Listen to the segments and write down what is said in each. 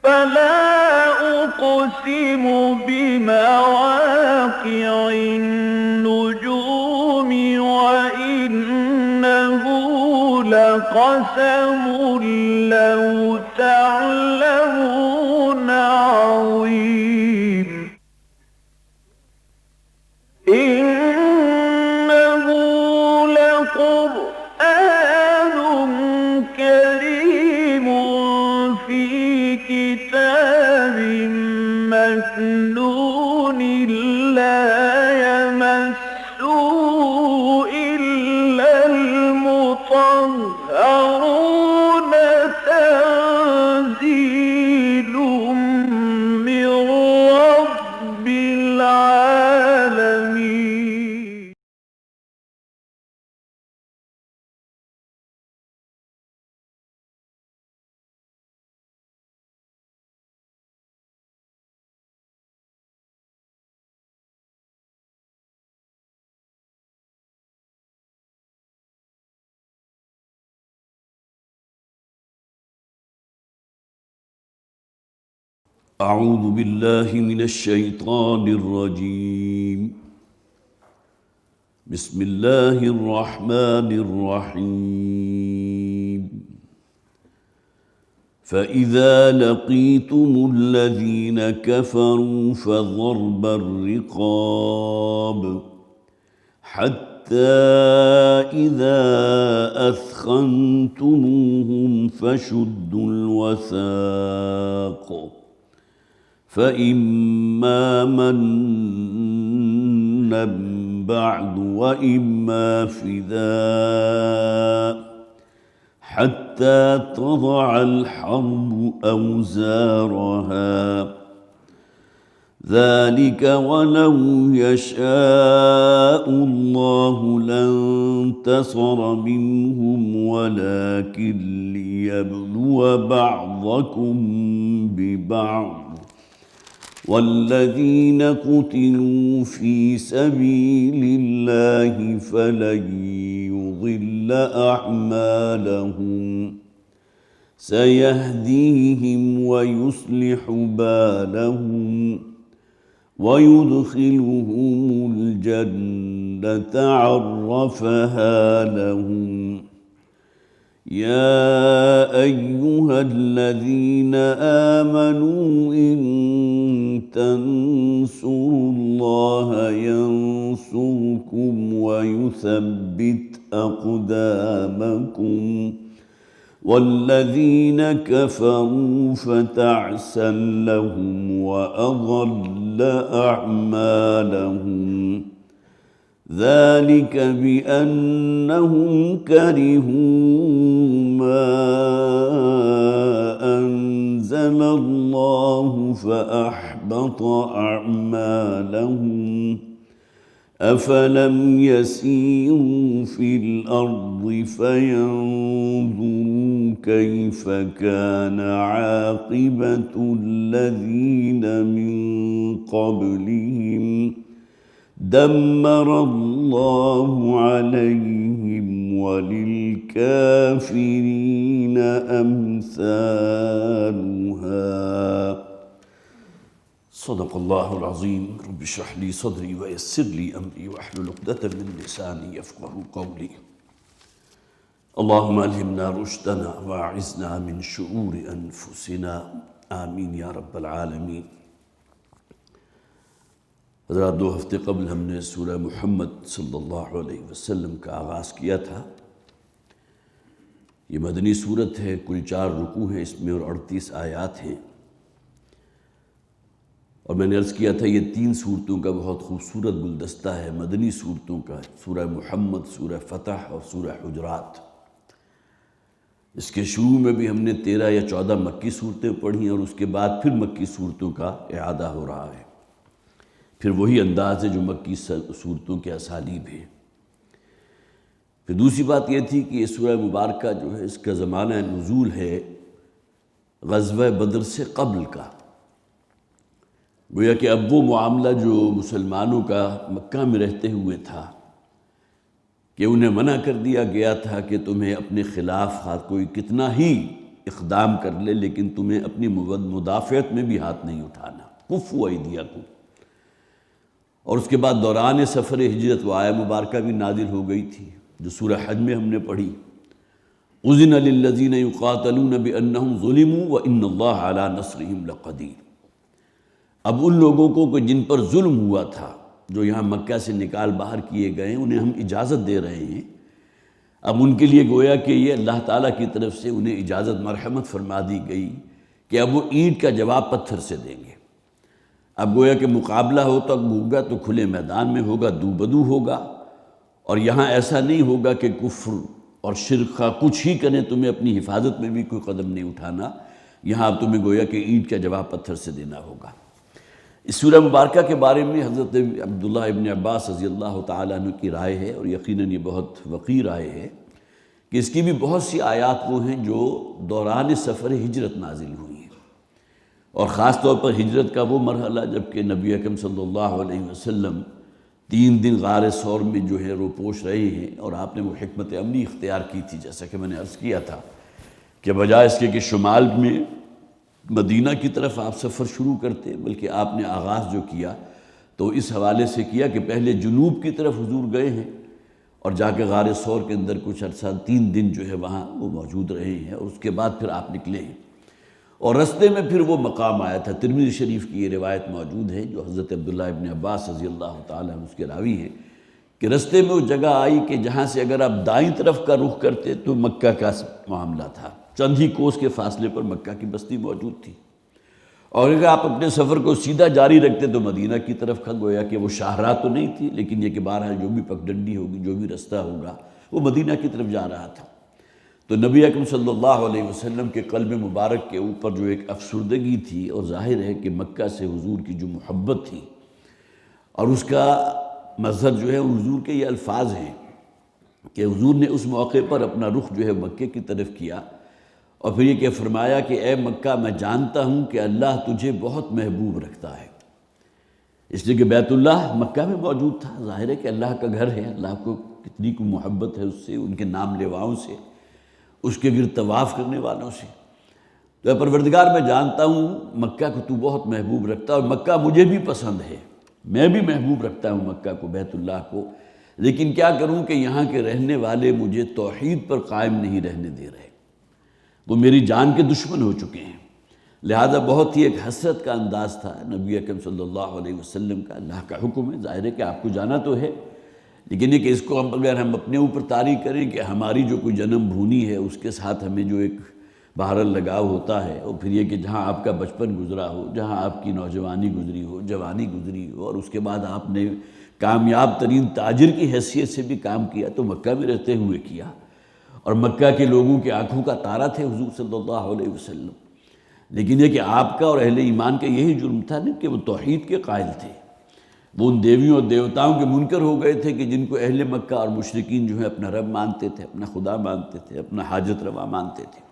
فلا أقسم بمواقع النجوم وإنه لقسم لو تعلمون عظيم إنه لقرآن كريم في كتاب مكنون لا يمسه إلا المطهرون تنزيل من رب العالمين. أعوذ بالله من الشيطان الرجيم. بسم الله الرحمن الرحيم. فإذا لقيتم الذين كفروا فضرب الرقاب حتى إذا أثخنتموهم فشدوا الوثاق فإما منا بعد وإما فداء حتى تضع الحرب أوزارها ذلك ولو يشاء الله لانتصر منهم ولكن ليبلو بعضكم ببعض والذين قتلوا في سبيل الله فلن يضل أعمالهم سيهديهم ويصلح بالهم ويدخلهم الجنة عرفها لهم. يا أيها الذين آمنوا إن تنصروا الله ينصركم ويثبت أقدامكم والذين كفروا فتعسا لهم وأضل أعمالهم ذلك بأنهم كرهوا ما أنزل الله فأحبط أعمالهم أفلم يسيروا في الأرض فينظروا كيف كان عاقبة الذين من قبلهم دمر الله عليهم وللكافرين أمثالها. صدق الله العظيم. رب اشرح لي صدري ويسر لي أمري واحلل عقدة من لساني يفقهوا قولي. اللهم ألهمنا رشدنا وأعذنا من شرور أنفسنا آمین یا رب العالمین. حضرات 2 ہفتے قبل ہم نے سورہ محمد صلی اللہ علیہ وسلم کا آغاز کیا تھا. یہ مدنی سورت ہے، کل 4 رکوع ہیں اس میں اور 38 آیات ہیں. اور میں نے عرض کیا تھا یہ 3 سورتوں کا بہت خوبصورت گلدستہ ہے مدنی صورتوں کا، سورہ محمد، سورہ فتح اور سورہ حجرات. اس کے شروع میں بھی ہم نے 13 یا 14 مکی صورتیں پڑھی اور اس کے بعد پھر مکی صورتوں کا اعادہ ہو رہا ہے. پھر وہی انداز ہے جو مکی صورتوں کے اسالیب ہیں. پھر دوسری بات یہ تھی کہ یہ سورہ مبارکہ جو ہے اس کا زمانہ نزول ہے غزوہ بدر سے قبل کا. گویا کہ اب وہ معاملہ جو مسلمانوں کا مکہ میں رہتے ہوئے تھا کہ انہیں منع کر دیا گیا تھا کہ تمہیں اپنے خلاف کوئی کتنا ہی اقدام کر لے، لیکن تمہیں اپنی مدافعت میں بھی ہاتھ نہیں اٹھانا۔ کفوا ایدیکم۔ اور اس کے بعد دوران سفر ہجرت وہ آیہ مبارکہ بھی نازل ہو گئی تھی جو سورہ حج میں ہم نے پڑھی، اذن للذین یقاتلون بانہم ظلموا وان اللہ علی نصرہم لقدیر۔ اب ان لوگوں کو کہ جن پر ظلم ہوا تھا، جو یہاں مکہ سے نکال باہر کیے گئے، انہیں ہم اجازت دے رہے ہیں۔ اب ان کے لیے گویا کہ یہ اللہ تعالیٰ کی طرف سے انہیں اجازت مرحمت فرما دی گئی کہ اب وہ اینٹ کا جواب پتھر سے دیں گے۔ اب گویا کہ مقابلہ ہوگا تو کھلے میدان میں ہوگا، دو بدو ہوگا، اور یہاں ایسا نہیں ہوگا کہ کفر اور شرک کا کچھ ہی کریں تمہیں اپنی حفاظت میں بھی کوئی قدم نہیں اٹھانا، یہاں اب تمہیں گویا کہ اینٹ کا جواب پتھر سے دینا ہوگا۔ اس سورہ مبارکہ کے بارے میں حضرت عبداللہ ابن عباس رضی اللہ تعالیٰ عنہ کی رائے ہے، اور یقیناً یہ بہت وقیر رائے ہے، کہ اس کی بھی بہت سی آیات وہ ہیں جو دوران سفر ہجرت نازل ہوئی ہیں، اور خاص طور پر ہجرت کا وہ مرحلہ جب کہ نبی اکرم صلی اللہ علیہ وسلم 3 دن غار ثور میں جو ہے روپوش رہے ہیں، اور آپ نے وہ حکمت عملی اختیار کی تھی، جیسا کہ میں نے عرض کیا تھا کہ بجائے اس کے کہ شمال میں مدینہ کی طرف آپ سفر شروع کرتے، بلکہ آپ نے آغاز جو کیا تو اس حوالے سے کیا کہ پہلے جنوب کی طرف حضور گئے ہیں، اور جا کے غار ثور کے اندر کچھ عرصہ 3 دن جو ہے وہاں وہ موجود رہے ہیں، اور اس کے بعد پھر آپ نکلے ہیں، اور رستے میں پھر وہ مقام آیا تھا۔ ترمذی شریف کی یہ روایت موجود ہے جو حضرت عبداللہ ابن عباس رضی اللہ تعالیٰ عنہ اس کے راوی ہیں، کہ رستے میں وہ جگہ آئی کہ جہاں سے اگر آپ دائیں طرف کا رخ کرتے تو مکہ کا معاملہ تھا، چند ہی کوس کے فاصلے پر مکہ کی بستی موجود تھی، اور اگر آپ اپنے سفر کو سیدھا جاری رکھتے تو مدینہ کی طرف کا گویا کہ وہ شاہراہ تو نہیں تھی، لیکن یہ کہ بہرحال جو بھی پگڈنڈی ہوگی، جو بھی رستہ ہوگا، وہ مدینہ کی طرف جا رہا تھا۔ تو نبی اکرم صلی اللہ علیہ وسلم کے قلب مبارک کے اوپر جو ایک افسردگی تھی، اور ظاہر ہے کہ مکہ سے حضور کی جو محبت تھی، اور اس کا مظہر جو ہے حضور کے یہ الفاظ ہیں کہ حضور نے اس موقع پر اپنا رخ جو ہے مکے کی طرف کیا، اور پھر یہ کہ فرمایا کہ اے مکہ، میں جانتا ہوں کہ اللہ تجھے بہت محبوب رکھتا ہے، اس لیے کہ بیت اللہ مکہ میں موجود تھا، ظاہر ہے کہ اللہ کا گھر ہے، اللہ کو کتنی کو محبت ہے اس سے، ان کے نام لیواؤں سے، اس کے گرد طواف کرنے والوں سے۔ تو اے پروردگار، میں جانتا ہوں مکہ کو تو بہت محبوب رکھتا ہے، اور مکہ مجھے بھی پسند ہے، میں بھی محبوب رکھتا ہوں مکہ کو، بیت اللہ کو، لیکن کیا کروں کہ یہاں کے رہنے والے مجھے توحید پر قائم نہیں رہنے دے رہے، وہ میری جان کے دشمن ہو چکے ہیں۔ لہذا بہت ہی ایک حسرت کا انداز تھا نبی اکرم صلی اللہ علیہ وسلم کا۔ اللہ کا حکم ہے، ظاہر ہے کہ آپ کو جانا تو ہے، لیکن یہ کہ اس کو اگر ہم اپنے اوپر طاری کریں کہ ہماری جو کوئی جنم بھونی ہے اس کے ساتھ ہمیں جو ایک بہرحال لگاؤ ہوتا ہے، اور پھر یہ کہ جہاں آپ کا بچپن گزرا ہو، جہاں آپ کی نوجوانی گزری ہو، جوانی گزری ہو، اور اس کے بعد آپ نے کامیاب ترین تاجر کی حیثیت سے بھی کام کیا تو مکہ میں رہتے ہوئے کیا، اور مکہ کے لوگوں کی آنکھوں کا تارا تھے حضور صلی اللہ علیہ وسلم، لیکن یہ کہ آپ کا اور اہل ایمان کا یہی جرم تھا نا کہ وہ توحید کے قائل تھے، وہ ان دیویوں اور دیوتاؤں کے منکر ہو گئے تھے کہ جن کو اہل مکہ اور مشرکین جو ہے اپنا رب مانتے تھے، اپنا خدا مانتے تھے، اپنا حاجت روا مانتے تھے۔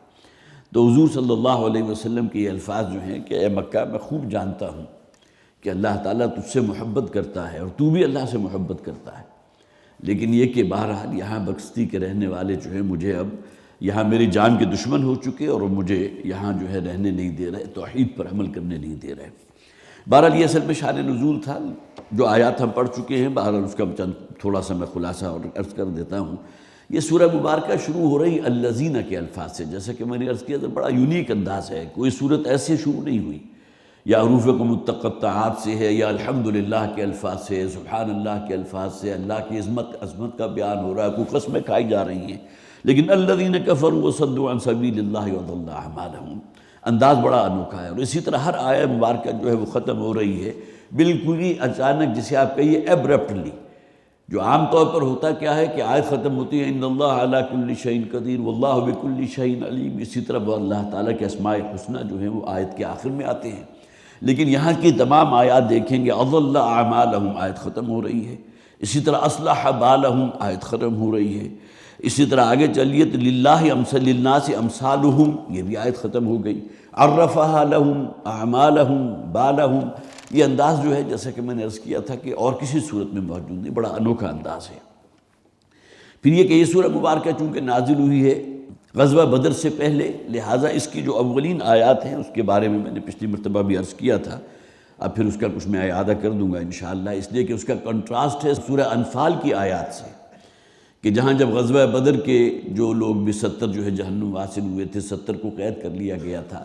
تو حضور صلی اللہ علیہ وسلم کے یہ الفاظ جو ہیں کہ اے مکہ، میں خوب جانتا ہوں کہ اللہ تعالیٰ تجھ سے محبت کرتا ہے، اور تو بھی اللہ سے محبت کرتا ہے، لیکن یہ کہ بہرحال یہاں بستی کے رہنے والے جو ہیں مجھے اب یہاں میری جان کے دشمن ہو چکے، اور مجھے یہاں جو ہے رہنے نہیں دے رہے، توحید پر عمل کرنے نہیں دے رہے۔ بہرحال یہ اصل میں شان نزول تھا، جو آیات ہم پڑھ چکے ہیں، بہرحال اس کا تھوڑا سا میں خلاصہ اور عرض کر دیتا ہوں۔ یہ سورہ مبارکہ شروع ہو رہی الذین کے الفاظ سے، جیسا کہ میں نے عرض کیا تھا بڑا یونیک انداز ہے، کوئی صورت ایسے شروع نہیں ہوئی، یا حروف کو متقطعات سے ہے، یا الحمدللہ کے الفاظ سے، سبحان اللہ کے الفاظ سے، اللہ کی عظمت کا بیان ہو رہا ہے، کوئی قسمیں کھائی جا رہی ہیں، لیکن الذین کفروا وصدوا عن سبیل اللہ وضل اعمالہم، انداز بڑا انوکھا ہے۔ اور اسی طرح ہر آیہ مبارکہ جو ہے وہ ختم ہو رہی ہے بالکل ہی اچانک، جسے آپ کہیے ایبرپٹلی، جو عام طور پر ہوتا کیا ہے کہ آیت ختم ہوتی ہے ان اللہ علی کل شیء قدیر واللہ بکل شیء علیم، اسی طرح اللہ تعالیٰ کے اسماء الحسنی جو ہیں وہ آیت کے آخر میں آتے ہیں، لیکن یہاں کی تمام آیات دیکھیں گے اضل اعمالہم آیت ختم ہو رہی ہے، اسی طرح اصلح بالہم آیت ختم ہو رہی ہے، اسی طرح آگے چلیے تو للہ للناس امثالہم یہ بھی آیت ختم ہو گئی، عرفہا لہم اعمالہم بالہم، یہ انداز جو ہے جیسا کہ میں نے عرض کیا تھا کہ اور کسی صورت میں موجود نہیں، بڑا انوکھا انداز ہے۔ پھر یہ کہ یہ سورہ مبارکہ چونکہ نازل ہوئی ہے غزوہ بدر سے پہلے، لہٰذا اس کی جو اولین آیات ہیں اس کے بارے میں نے پچھلی مرتبہ بھی عرض کیا تھا، اب پھر اس کا کچھ میں اعادہ کر دوں گا انشاءاللہ، اس لیے کہ اس کا کنٹراسٹ ہے سورہ انفال کی آیات سے، کہ جہاں جب غزوہ بدر کے جو لوگ بھی 70 جو ہے جہنم واصل ہوئے تھے، 70 کو قید کر لیا گیا تھا،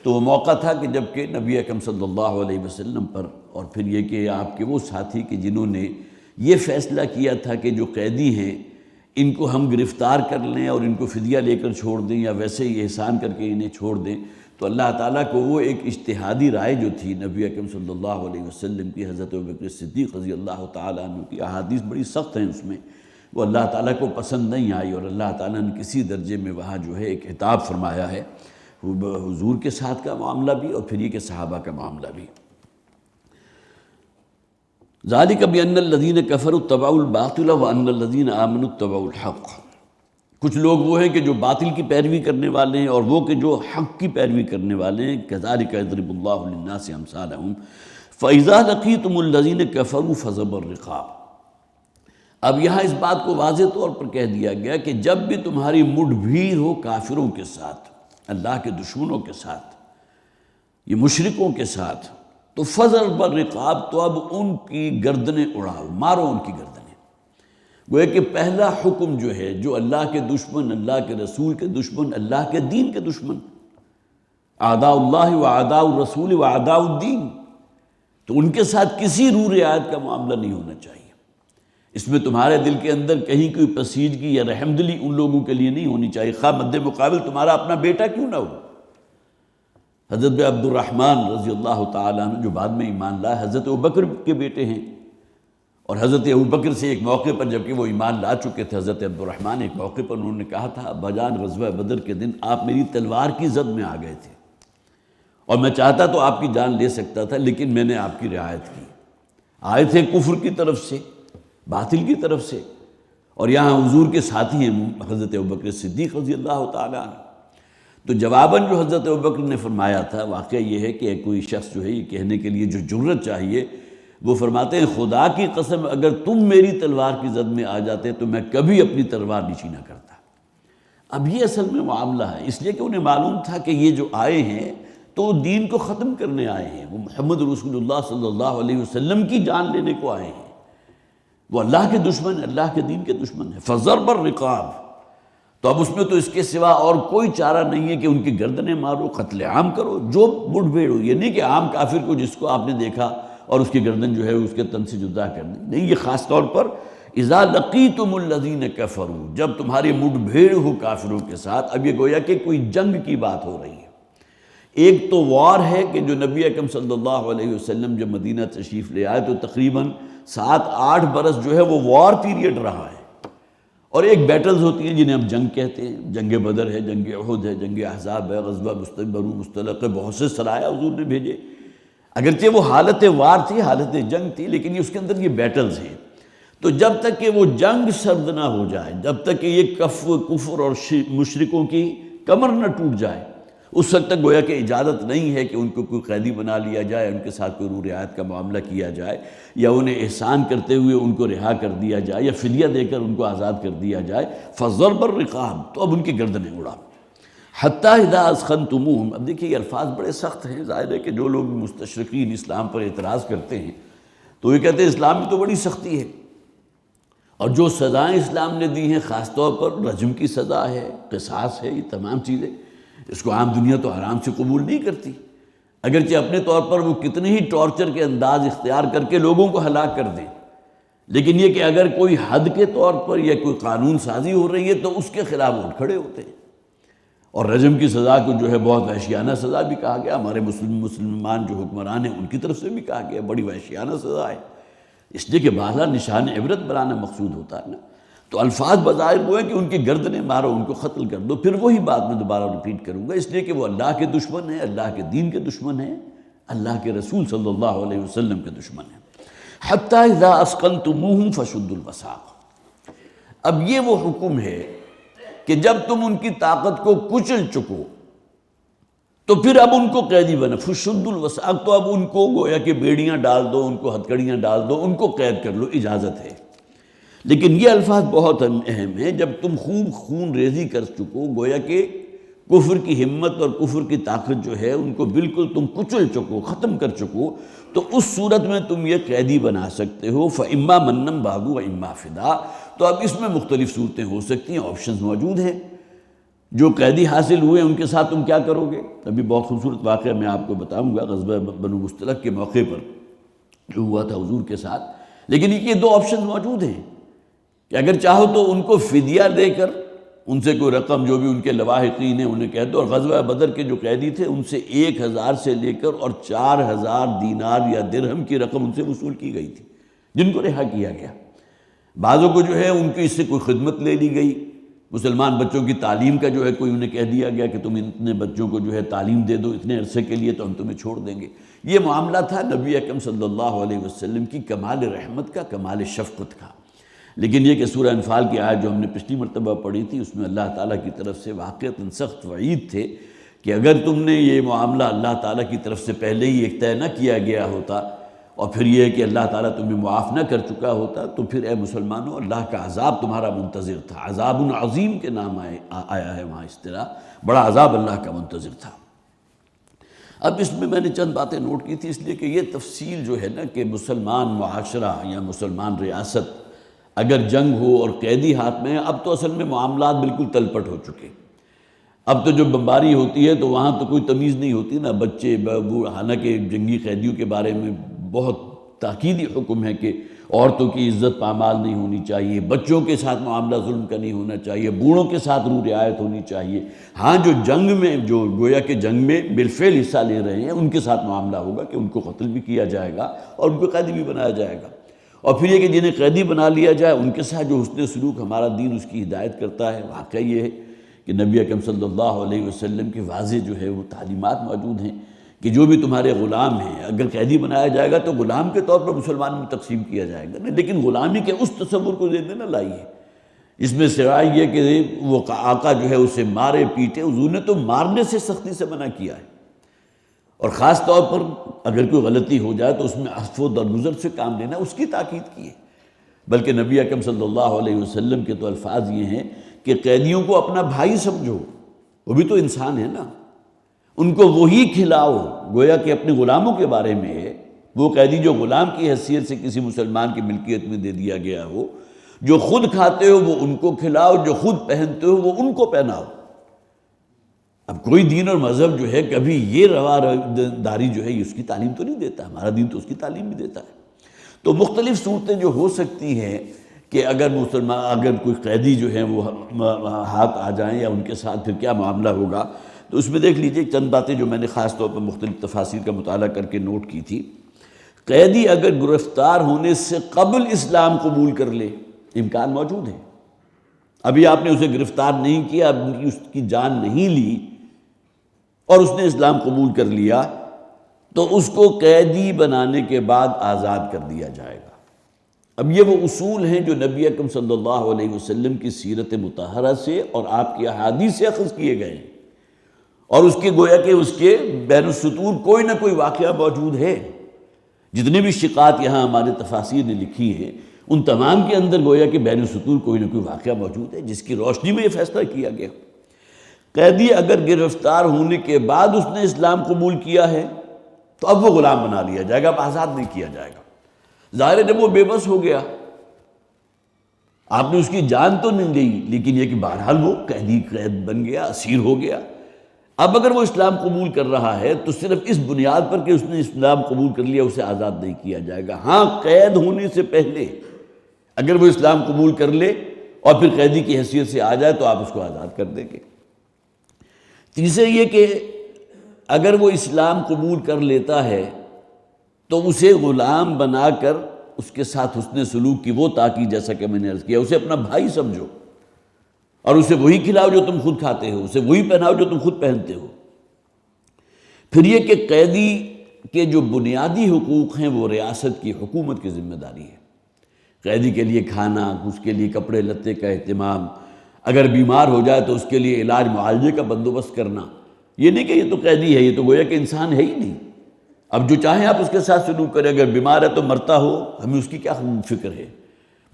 تو وہ موقع تھا کہ جب کہ نبی اکرم صلی اللہ علیہ وسلم پر، اور پھر یہ کہ آپ کے وہ ساتھی کہ جنہوں نے یہ فیصلہ کیا تھا کہ جو قیدی ہیں ان کو ہم گرفتار کر لیں اور ان کو فدیہ لے کر چھوڑ دیں یا ویسے ہی احسان کر کے انہیں چھوڑ دیں، تو اللہ تعالیٰ کو وہ ایک اجتہادی رائے جو تھی نبی اکرم صلی اللہ علیہ وسلم کی، حضرت ابوبکر صدیق رضی اللہ تعالیٰ عنہ کی احادیث بڑی سخت ہیں اس میں، وہ اللہ تعالیٰ کو پسند نہیں آئی، اور اللہ تعالیٰ نے کسی درجے میں وہاں جو ہے ایک خطاب فرمایا ہے، حضور کے ساتھ کا معاملہ بھی اور پھر یہ کہ صحابہ کا معاملہ بھی۔ ذالک بأن الذین کفروا اتبعوا الباطل وأن الذین آمنوا اتبعوا الحق، کچھ لوگ وہ ہیں کہ جو باطل کی پیروی کرنے والے ہیں اور وہ کہ جو حق کی پیروی کرنے والے ہیں، کذالک یضرب اللہ للناس امثالهم فإذا لقیتم الذین کفروا فضربوا الرقاب۔ اب یہاں اس بات کو واضح طور پر کہہ دیا گیا کہ جب بھی تمہاری مڈ بھیڑ ہو کافروں کے ساتھ، اللہ کے دشمنوں کے ساتھ، یہ مشرکوں کے ساتھ، تو فضرب الرقاب، تو اب ان کی گردنیں اڑاؤ، مارو ان کی گردنیں۔ گویا کہ پہلا حکم جو ہے، جو اللہ کے دشمن، اللہ کے رسول کے دشمن، اللہ کے دین کے دشمن، اعداء اللہ و اعداء الرسول و اعداء الدین، تو ان کے ساتھ کسی رو رعایت کا معاملہ نہیں ہونا چاہیے۔ اس میں تمہارے دل کے اندر کہیں کوئی پسیجگی یا رحمدلی ان لوگوں کے لیے نہیں ہونی چاہیے، خواہ مد مقابل تمہارا اپنا بیٹا کیوں نہ ہو۔ حضرت عبد الرحمن رضی اللہ تعالیٰ عنہ جو بعد میں ایمان لائے، حضرت ابوبکر کے بیٹے ہیں، اور حضرت ابوبکر سے ایک موقع پر جبکہ وہ ایمان لا چکے تھے، حضرت عبد الرحمن ایک موقع پر انہوں نے کہا تھا، ابا جان غزوہ بدر کے دن آپ میری تلوار کی زد میں آ گئے تھے، اور میں چاہتا تو آپ کی جان لے سکتا تھا، لیکن میں نے آپ کی رعایت کی۔ آئے تھے کفر کی طرف سے، باطل کی طرف سے، اور یہاں حضور کے ساتھی ہیں حضرت ابوبکر صدیق رضی اللہ تعالیٰ عنہ۔ تو جواباً جو حضرت ابوبکر نے فرمایا تھا، واقعہ یہ ہے کہ کوئی شخص جو ہے یہ کہنے کے لیے جو جرت چاہیے، وہ فرماتے ہیں خدا کی قسم اگر تم میری تلوار کی زد میں آ جاتے تو میں کبھی اپنی تلوار نیچی نہ کرتا۔ اب یہ اصل میں معاملہ ہے، اس لیے کہ انہیں معلوم تھا کہ یہ جو آئے ہیں تو دین کو ختم کرنے آئے ہیں، وہ محمد رسول اللہ صلی اللہ علیہ وسلم کی جان لینے کو آئے ہیں، وہ اللہ کے دشمن، اللہ کے دین کے دشمن ہیں۔ فضرب الرقاب، تو اب اس میں تو اس کے سوا اور کوئی چارہ نہیں ہے کہ ان کی گردنیں مارو، قتل عام کرو، جو مٹ بھیڑ ہو۔ یہ نہیں کہ عام کافر کو جس کو آپ نے دیکھا اور اس کی گردن جو ہے اس کے تن سے جدا کر دی، نہیں، یہ خاص طور پر اذا لقیتم الذین کفروا، جب تمہاری مٹ بھیڑ ہو کافروں کے ساتھ۔ اب یہ گویا کہ کوئی جنگ کی بات ہو رہی ہے۔ ایک تو وار ہے کہ جو نبی اکرم صلی اللہ علیہ وسلم جب مدینہ تشریف لے آئے تو تقریباً 7-8 برس جو ہے وہ وار پیریڈ رہا ہے، اور ایک بیٹلز ہوتی ہیں جنہیں ہم جنگ کہتے ہیں، جنگ بدر ہے، جنگ احد ہے، جنگ احزاب ہے، غزوہ بنو مصطلق ہے، بہت سے سرایا حضور نے بھیجے، اگرچہ وہ حالت وار تھی، حالت جنگ تھی، لیکن اس کے اندر یہ بیٹلز ہیں۔ تو جب تک کہ وہ جنگ سرد نہ ہو جائے، جب تک کہ یہ کفر اور مشرکوں کی کمر نہ ٹوٹ جائے، اس وقت تک گویا کہ اجازت نہیں ہے کہ ان کو کوئی قیدی بنا لیا جائے، ان کے ساتھ کوئی رو رعایت کا معاملہ کیا جائے، یا انہیں احسان کرتے ہوئے ان کو رہا کر دیا جائے، یا فدیہ دے کر ان کو آزاد کر دیا جائے۔ فضرب الرقاب، تو اب ان کی گردنیں اڑا۔ حتیٰ اذا اثخنتموہم، اب دیکھیے یہ الفاظ بڑے سخت ہیں، ظاہر ہے کہ جو لوگ مستشرقین اسلام پر اعتراض کرتے ہیں تو یہ کہتے ہیں اسلام میں تو بڑی سختی ہے، اور جو سزائیں اسلام نے دی ہیں خاص طور پر رجم کی سزا ہے، قصاص ہے، یہ تمام چیزیں اس کو عام دنیا تو آرام سے قبول نہیں کرتی، اگرچہ اپنے طور پر وہ کتنے ہی ٹارچر کے انداز اختیار کر کے لوگوں کو ہلاک کر دیں، لیکن یہ کہ اگر کوئی حد کے طور پر یا کوئی قانون سازی ہو رہی ہے تو اس کے خلاف اٹھ کھڑے ہوتے ہیں۔ اور رجم کی سزا کو جو ہے بہت وحشیانہ سزا بھی کہا گیا، ہمارے مسلمان جو حکمران ہیں ان کی طرف سے بھی کہا گیا بڑی وحشیانہ سزا ہے، اس لیے کہ بعض نشان عبرت بنانا مقصود ہوتا ہے نا۔ تو الفاظ بظاہر وہ ہے کہ ان کی گردنیں مارو، ان کو قتل کر دو، پھر وہی بات میں دوبارہ ریپیٹ کروں گا، اس لیے کہ وہ اللہ کے دشمن ہیں، اللہ کے دین کے دشمن ہیں، اللہ کے رسول صلی اللہ علیہ وسلم کے دشمن ہیں۔ حتیٰ اذا اثقلتموہم فشدوا الوثاق، اب یہ وہ حکم ہے کہ جب تم ان کی طاقت کو کچل چکو تو پھر اب ان کو قیدی بنا، فشدوا الوثاق، تو اب ان کو گویا کہ بیڑیاں ڈال دو، ان کو ہتھکڑیاں ڈال دو، ان کو قید کر لو، اجازت ہے۔ لیکن یہ الفاظ بہت اہم ہیں، جب تم خوب خون ریزی کر چکو، گویا کہ کفر کی ہمت اور کفر کی طاقت جو ہے ان کو بالکل تم کچل چکو، ختم کر چکو، تو اس صورت میں تم یہ قیدی بنا سکتے ہو، فَإِمَّا مَنًّا بَعْدُ وَإِمَّا فِدَاء۔ تو اب اس میں مختلف صورتیں ہو سکتی ہیں، آپشنز موجود ہیں۔ جو قیدی حاصل ہوئے ان کے ساتھ تم کیا کرو گے؟ ابھی بہت خوبصورت واقعہ میں آپ کو بتاؤں گا غزوہ بنو مصطلق کے موقع پر جو ہوا تھا حضور کے ساتھ، لیکن یہ دو آپشنز موجود ہیں کہ اگر چاہو تو ان کو فدیہ دے کر ان سے کوئی رقم جو بھی ان کے لواحقین ہیں انہیں کہہ دو، اور غزوہ بدر کے جو قیدی تھے ان سے 1000 سے لے کر اور 4000 دینار یا درہم کی رقم ان سے وصول کی گئی تھی جن کو رہا کیا گیا۔ بعضوں کو جو ہے ان کی اس سے کوئی خدمت لے لی گئی، مسلمان بچوں کی تعلیم کا جو ہے کوئی انہیں کہہ دیا گیا کہ تم اتنے بچوں کو جو ہے تعلیم دے دو اتنے عرصے کے لیے تو ہم تمہیں چھوڑ دیں گے۔ یہ معاملہ تھا نبی اکرم صلی اللہ علیہ وسلم کی کمال رحمت کا، کمال شفقت کا۔ لیکن یہ کہ سورہ انفال کی آیت جو ہم نے پچھلی مرتبہ پڑھی تھی اس میں اللہ تعالیٰ کی طرف سے واقعتاً سخت وعید تھے کہ اگر تم نے یہ معاملہ اللہ تعالیٰ کی طرف سے پہلے ہی ایک طے نہ کیا گیا ہوتا اور پھر یہ کہ اللہ تعالیٰ تمہیں معاف نہ کر چکا ہوتا تو پھر اے مسلمانوں اللہ کا عذاب تمہارا منتظر تھا۔ عذاب عظیم کے نام آیا ہے وہاں اس طرح، بڑا عذاب اللہ کا منتظر تھا۔ اب اس میں نے چند باتیں نوٹ کی تھی اس لیے کہ یہ تفصیل جو ہے نا کہ مسلمان معاشرہ یا مسلمان ریاست اگر جنگ ہو اور قیدی ہاتھ میں، اب تو اصل میں معاملات بالکل تلپٹ ہو چکے۔ اب تو جو بمباری ہوتی ہے تو وہاں تو کوئی تمیز نہیں ہوتی نا، بچے حالانکہ جنگی قیدیوں کے بارے میں بہت تاکیدی حکم ہے کہ عورتوں کی عزت پامال نہیں ہونی چاہیے، بچوں کے ساتھ معاملہ ظلم کا نہیں ہونا چاہیے، بوڑھوں کے ساتھ روح رعایت ہونی چاہیے۔ ہاں جو جنگ میں جو گویا کہ جنگ میں بالفعل حصہ لے رہے ہیں ان کے ساتھ معاملہ ہوگا کہ ان کو قتل بھی کیا جائے گا اور ان کو قیدی بھی بنایا جائے گا، اور پھر یہ کہ جنہیں قیدی بنا لیا جائے ان کے ساتھ جو حسن سلوک ہمارا دین اس کی ہدایت کرتا ہے۔ واقعہ یہ ہے کہ نبی اکرم صلی اللہ علیہ وسلم کی واضح جو ہے وہ تعلیمات موجود ہیں کہ جو بھی تمہارے غلام ہیں اگر قیدی بنایا جائے گا تو غلام کے طور پر مسلمان میں تقسیم کیا جائے گا، لیکن غلامی کے اس تصور کو ذہن میں نہ لائیے۔ اس میں سوائے یہ کہ وہ آقا جو ہے اسے مارے پیٹے، حضور نے تو مارنے سے سختی سے منع کیا ہے، اور خاص طور پر اگر کوئی غلطی ہو جائے تو اس میں عفو و درگزر سے کام لینا اس کی تاکید کی ہے۔ بلکہ نبی اکرم صلی اللہ علیہ وسلم کے تو الفاظ یہ ہیں کہ قیدیوں کو اپنا بھائی سمجھو، وہ بھی تو انسان ہے نا، ان کو وہی کھلاؤ، گویا کہ اپنے غلاموں کے بارے میں ہے، وہ قیدی جو غلام کی حیثیت سے کسی مسلمان کی ملکیت میں دے دیا گیا ہو، جو خود کھاتے ہو وہ ان کو کھلاؤ، جو خود پہنتے ہو وہ ان کو پہناؤ۔ اب کوئی دین اور مذہب جو ہے کبھی یہ رواداری جو ہے اس کی تعلیم تو نہیں دیتا، ہمارا دین تو اس کی تعلیم بھی دیتا ہے۔ تو مختلف صورتیں جو ہو سکتی ہیں کہ اگر کوئی قیدی جو ہے وہ ہاتھ آ جائیں یا ان کے ساتھ پھر کیا معاملہ ہوگا، تو اس میں دیکھ لیجئے چند باتیں جو میں نے خاص طور پر مختلف تفاسیر کا مطالعہ کر کے نوٹ کی تھی۔ قیدی اگر گرفتار ہونے سے قبل اسلام قبول کر لے، امکان موجود ہے، ابھی آپ نے اسے گرفتار نہیں کیا، اب اس کی جان نہیں لی اور اس نے اسلام قبول کر لیا تو اس کو قیدی بنانے کے بعد آزاد کر دیا جائے گا۔ اب یہ وہ اصول ہیں جو نبی اکرم صلی اللہ علیہ وسلم کی سیرت مطہرہ سے اور آپ کی احادیث سے اخذ کیے گئے ہیں، اور اس کے گویا کہ اس کے بین السطور کوئی نہ کوئی واقعہ موجود ہے۔ جتنے بھی شقات یہاں ہمارے تفاسیر نے لکھی ہیں ان تمام کے اندر گویا کہ بین السطور کوئی نہ کوئی واقعہ موجود ہے جس کی روشنی میں یہ فیصلہ کیا گیا۔ قیدی اگر گرفتار ہونے کے بعد اس نے اسلام قبول کیا ہے تو اب وہ غلام بنا لیا جائے گا، اب آزاد نہیں کیا جائے گا۔ ظاہر ہے جب وہ بے بس ہو گیا، آپ نے اس کی جان تو نہیں لی، لیکن یہ کہ بہرحال وہ قید بن گیا، اسیر ہو گیا۔ اب اگر وہ اسلام قبول کر رہا ہے تو صرف اس بنیاد پر کہ اس نے اسلام قبول کر لیا اسے آزاد نہیں کیا جائے گا۔ ہاں قید ہونے سے پہلے اگر وہ اسلام قبول کر لے اور پھر قیدی کی حیثیت سے آ جائے تو آپ اس کو آزاد کر دیں گے۔ تیسرے یہ کہ اگر وہ اسلام قبول کر لیتا ہے تو اسے غلام بنا کر اس کے ساتھ حسن سلوک کی وہ تاکید، جیسا کہ میں نے عرض کیا، اسے اپنا بھائی سمجھو اور اسے وہی کھلاؤ جو تم خود کھاتے ہو، اسے وہی پہناؤ جو تم خود پہنتے ہو۔ پھر یہ کہ قیدی کے جو بنیادی حقوق ہیں وہ ریاست کی، حکومت کی ذمہ داری ہے۔ قیدی کے لیے کھانا، اس کے لیے کپڑے لتے کا اہتمام، اگر بیمار ہو جائے تو اس کے لیے علاج معالجے کا بندوبست کرنا۔ یہ نہیں کہ یہ تو قیدی ہے، یہ تو گویا کہ انسان ہے ہی نہیں، اب جو چاہیں آپ اس کے ساتھ سلوک کریں، اگر بیمار ہے تو مرتا ہو ہمیں اس کی کیا فکر ہے،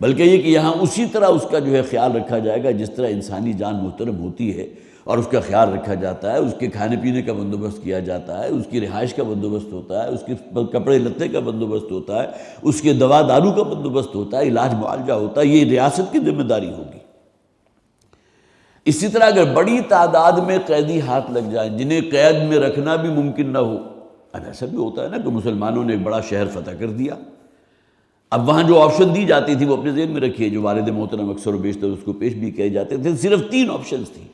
بلکہ یہ کہ یہاں اسی طرح اس کا جو ہے خیال رکھا جائے گا جس طرح انسانی جان محترم ہوتی ہے، اور اس کا خیال رکھا جاتا ہے، اس کے کھانے پینے کا بندوبست کیا جاتا ہے، اس کی رہائش کا بندوبست ہوتا ہے، اس کے کپڑے لتے کا بندوبست ہوتا ہے، اس کے دوا دارو کا بندوبست ہوتا ہے، علاج معالجہ ہوتا ہے، یہ ریاست کی ذمہ داری ہوگی۔ اسی طرح اگر بڑی تعداد میں قیدی ہاتھ لگ جائیں جنہیں قید میں رکھنا بھی ممکن نہ ہو، اب ایسا بھی ہوتا ہے نا کہ مسلمانوں نے ایک بڑا شہر فتح کر دیا، اب وہاں جو آپشن دی جاتی تھی وہ اپنے ذہن میں رکھیے، جو والد محترم اکثر و بیشتر اس کو پیش بھی کیے جاتے تھے، صرف 3 آپشنز تھیں،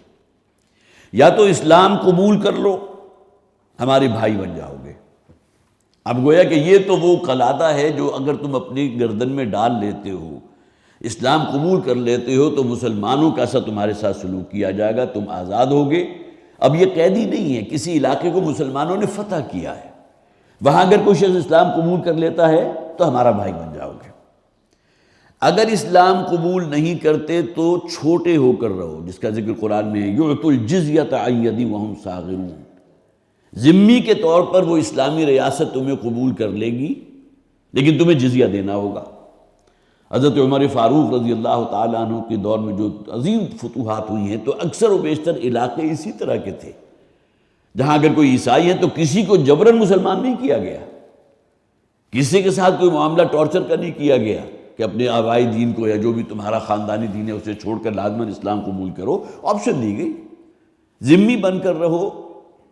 یا تو اسلام قبول کر لو ہمارے بھائی بن جاؤ گے۔ اب گویا کہ یہ تو وہ قلادہ ہے جو اگر تم اپنی گردن میں ڈال لیتے ہو، اسلام قبول کر لیتے ہو تو مسلمانوں کا سا تمہارے ساتھ سلوک کیا جائے گا، تم آزاد ہوگے۔ اب یہ قیدی نہیں ہے، کسی علاقے کو مسلمانوں نے فتح کیا ہے، وہاں اگر کوئی شخص اسلام قبول کر لیتا ہے تو ہمارا بھائی بن جاؤ گے۔ اگر اسلام قبول نہیں کرتے تو چھوٹے ہو کر رہو، جس کا ذکر قرآن میں ہے، یعطوا الجزیۃ عن ید وہم صاغرون، ذمہ کے طور پر وہ اسلامی ریاست تمہیں قبول کر لے گی لیکن تمہیں جزیہ دینا ہوگا۔ حضرت عمر فاروق رضی اللہ تعالیٰ عنہ کے دور میں جو عظیم فتوحات ہوئی ہیں تو اکثر و بیشتر علاقے اسی طرح کے تھے، جہاں اگر کوئی عیسائی ہے تو کسی کو جبراً مسلمان نہیں کیا گیا، کسی کے ساتھ کوئی معاملہ ٹارچر کا نہیں کیا گیا کہ اپنے آبائی دین کو یا جو بھی تمہارا خاندانی دین ہے اسے چھوڑ کر لازماً اسلام قبول کرو، آپشن دی گئی، ذمہ بن کر رہو۔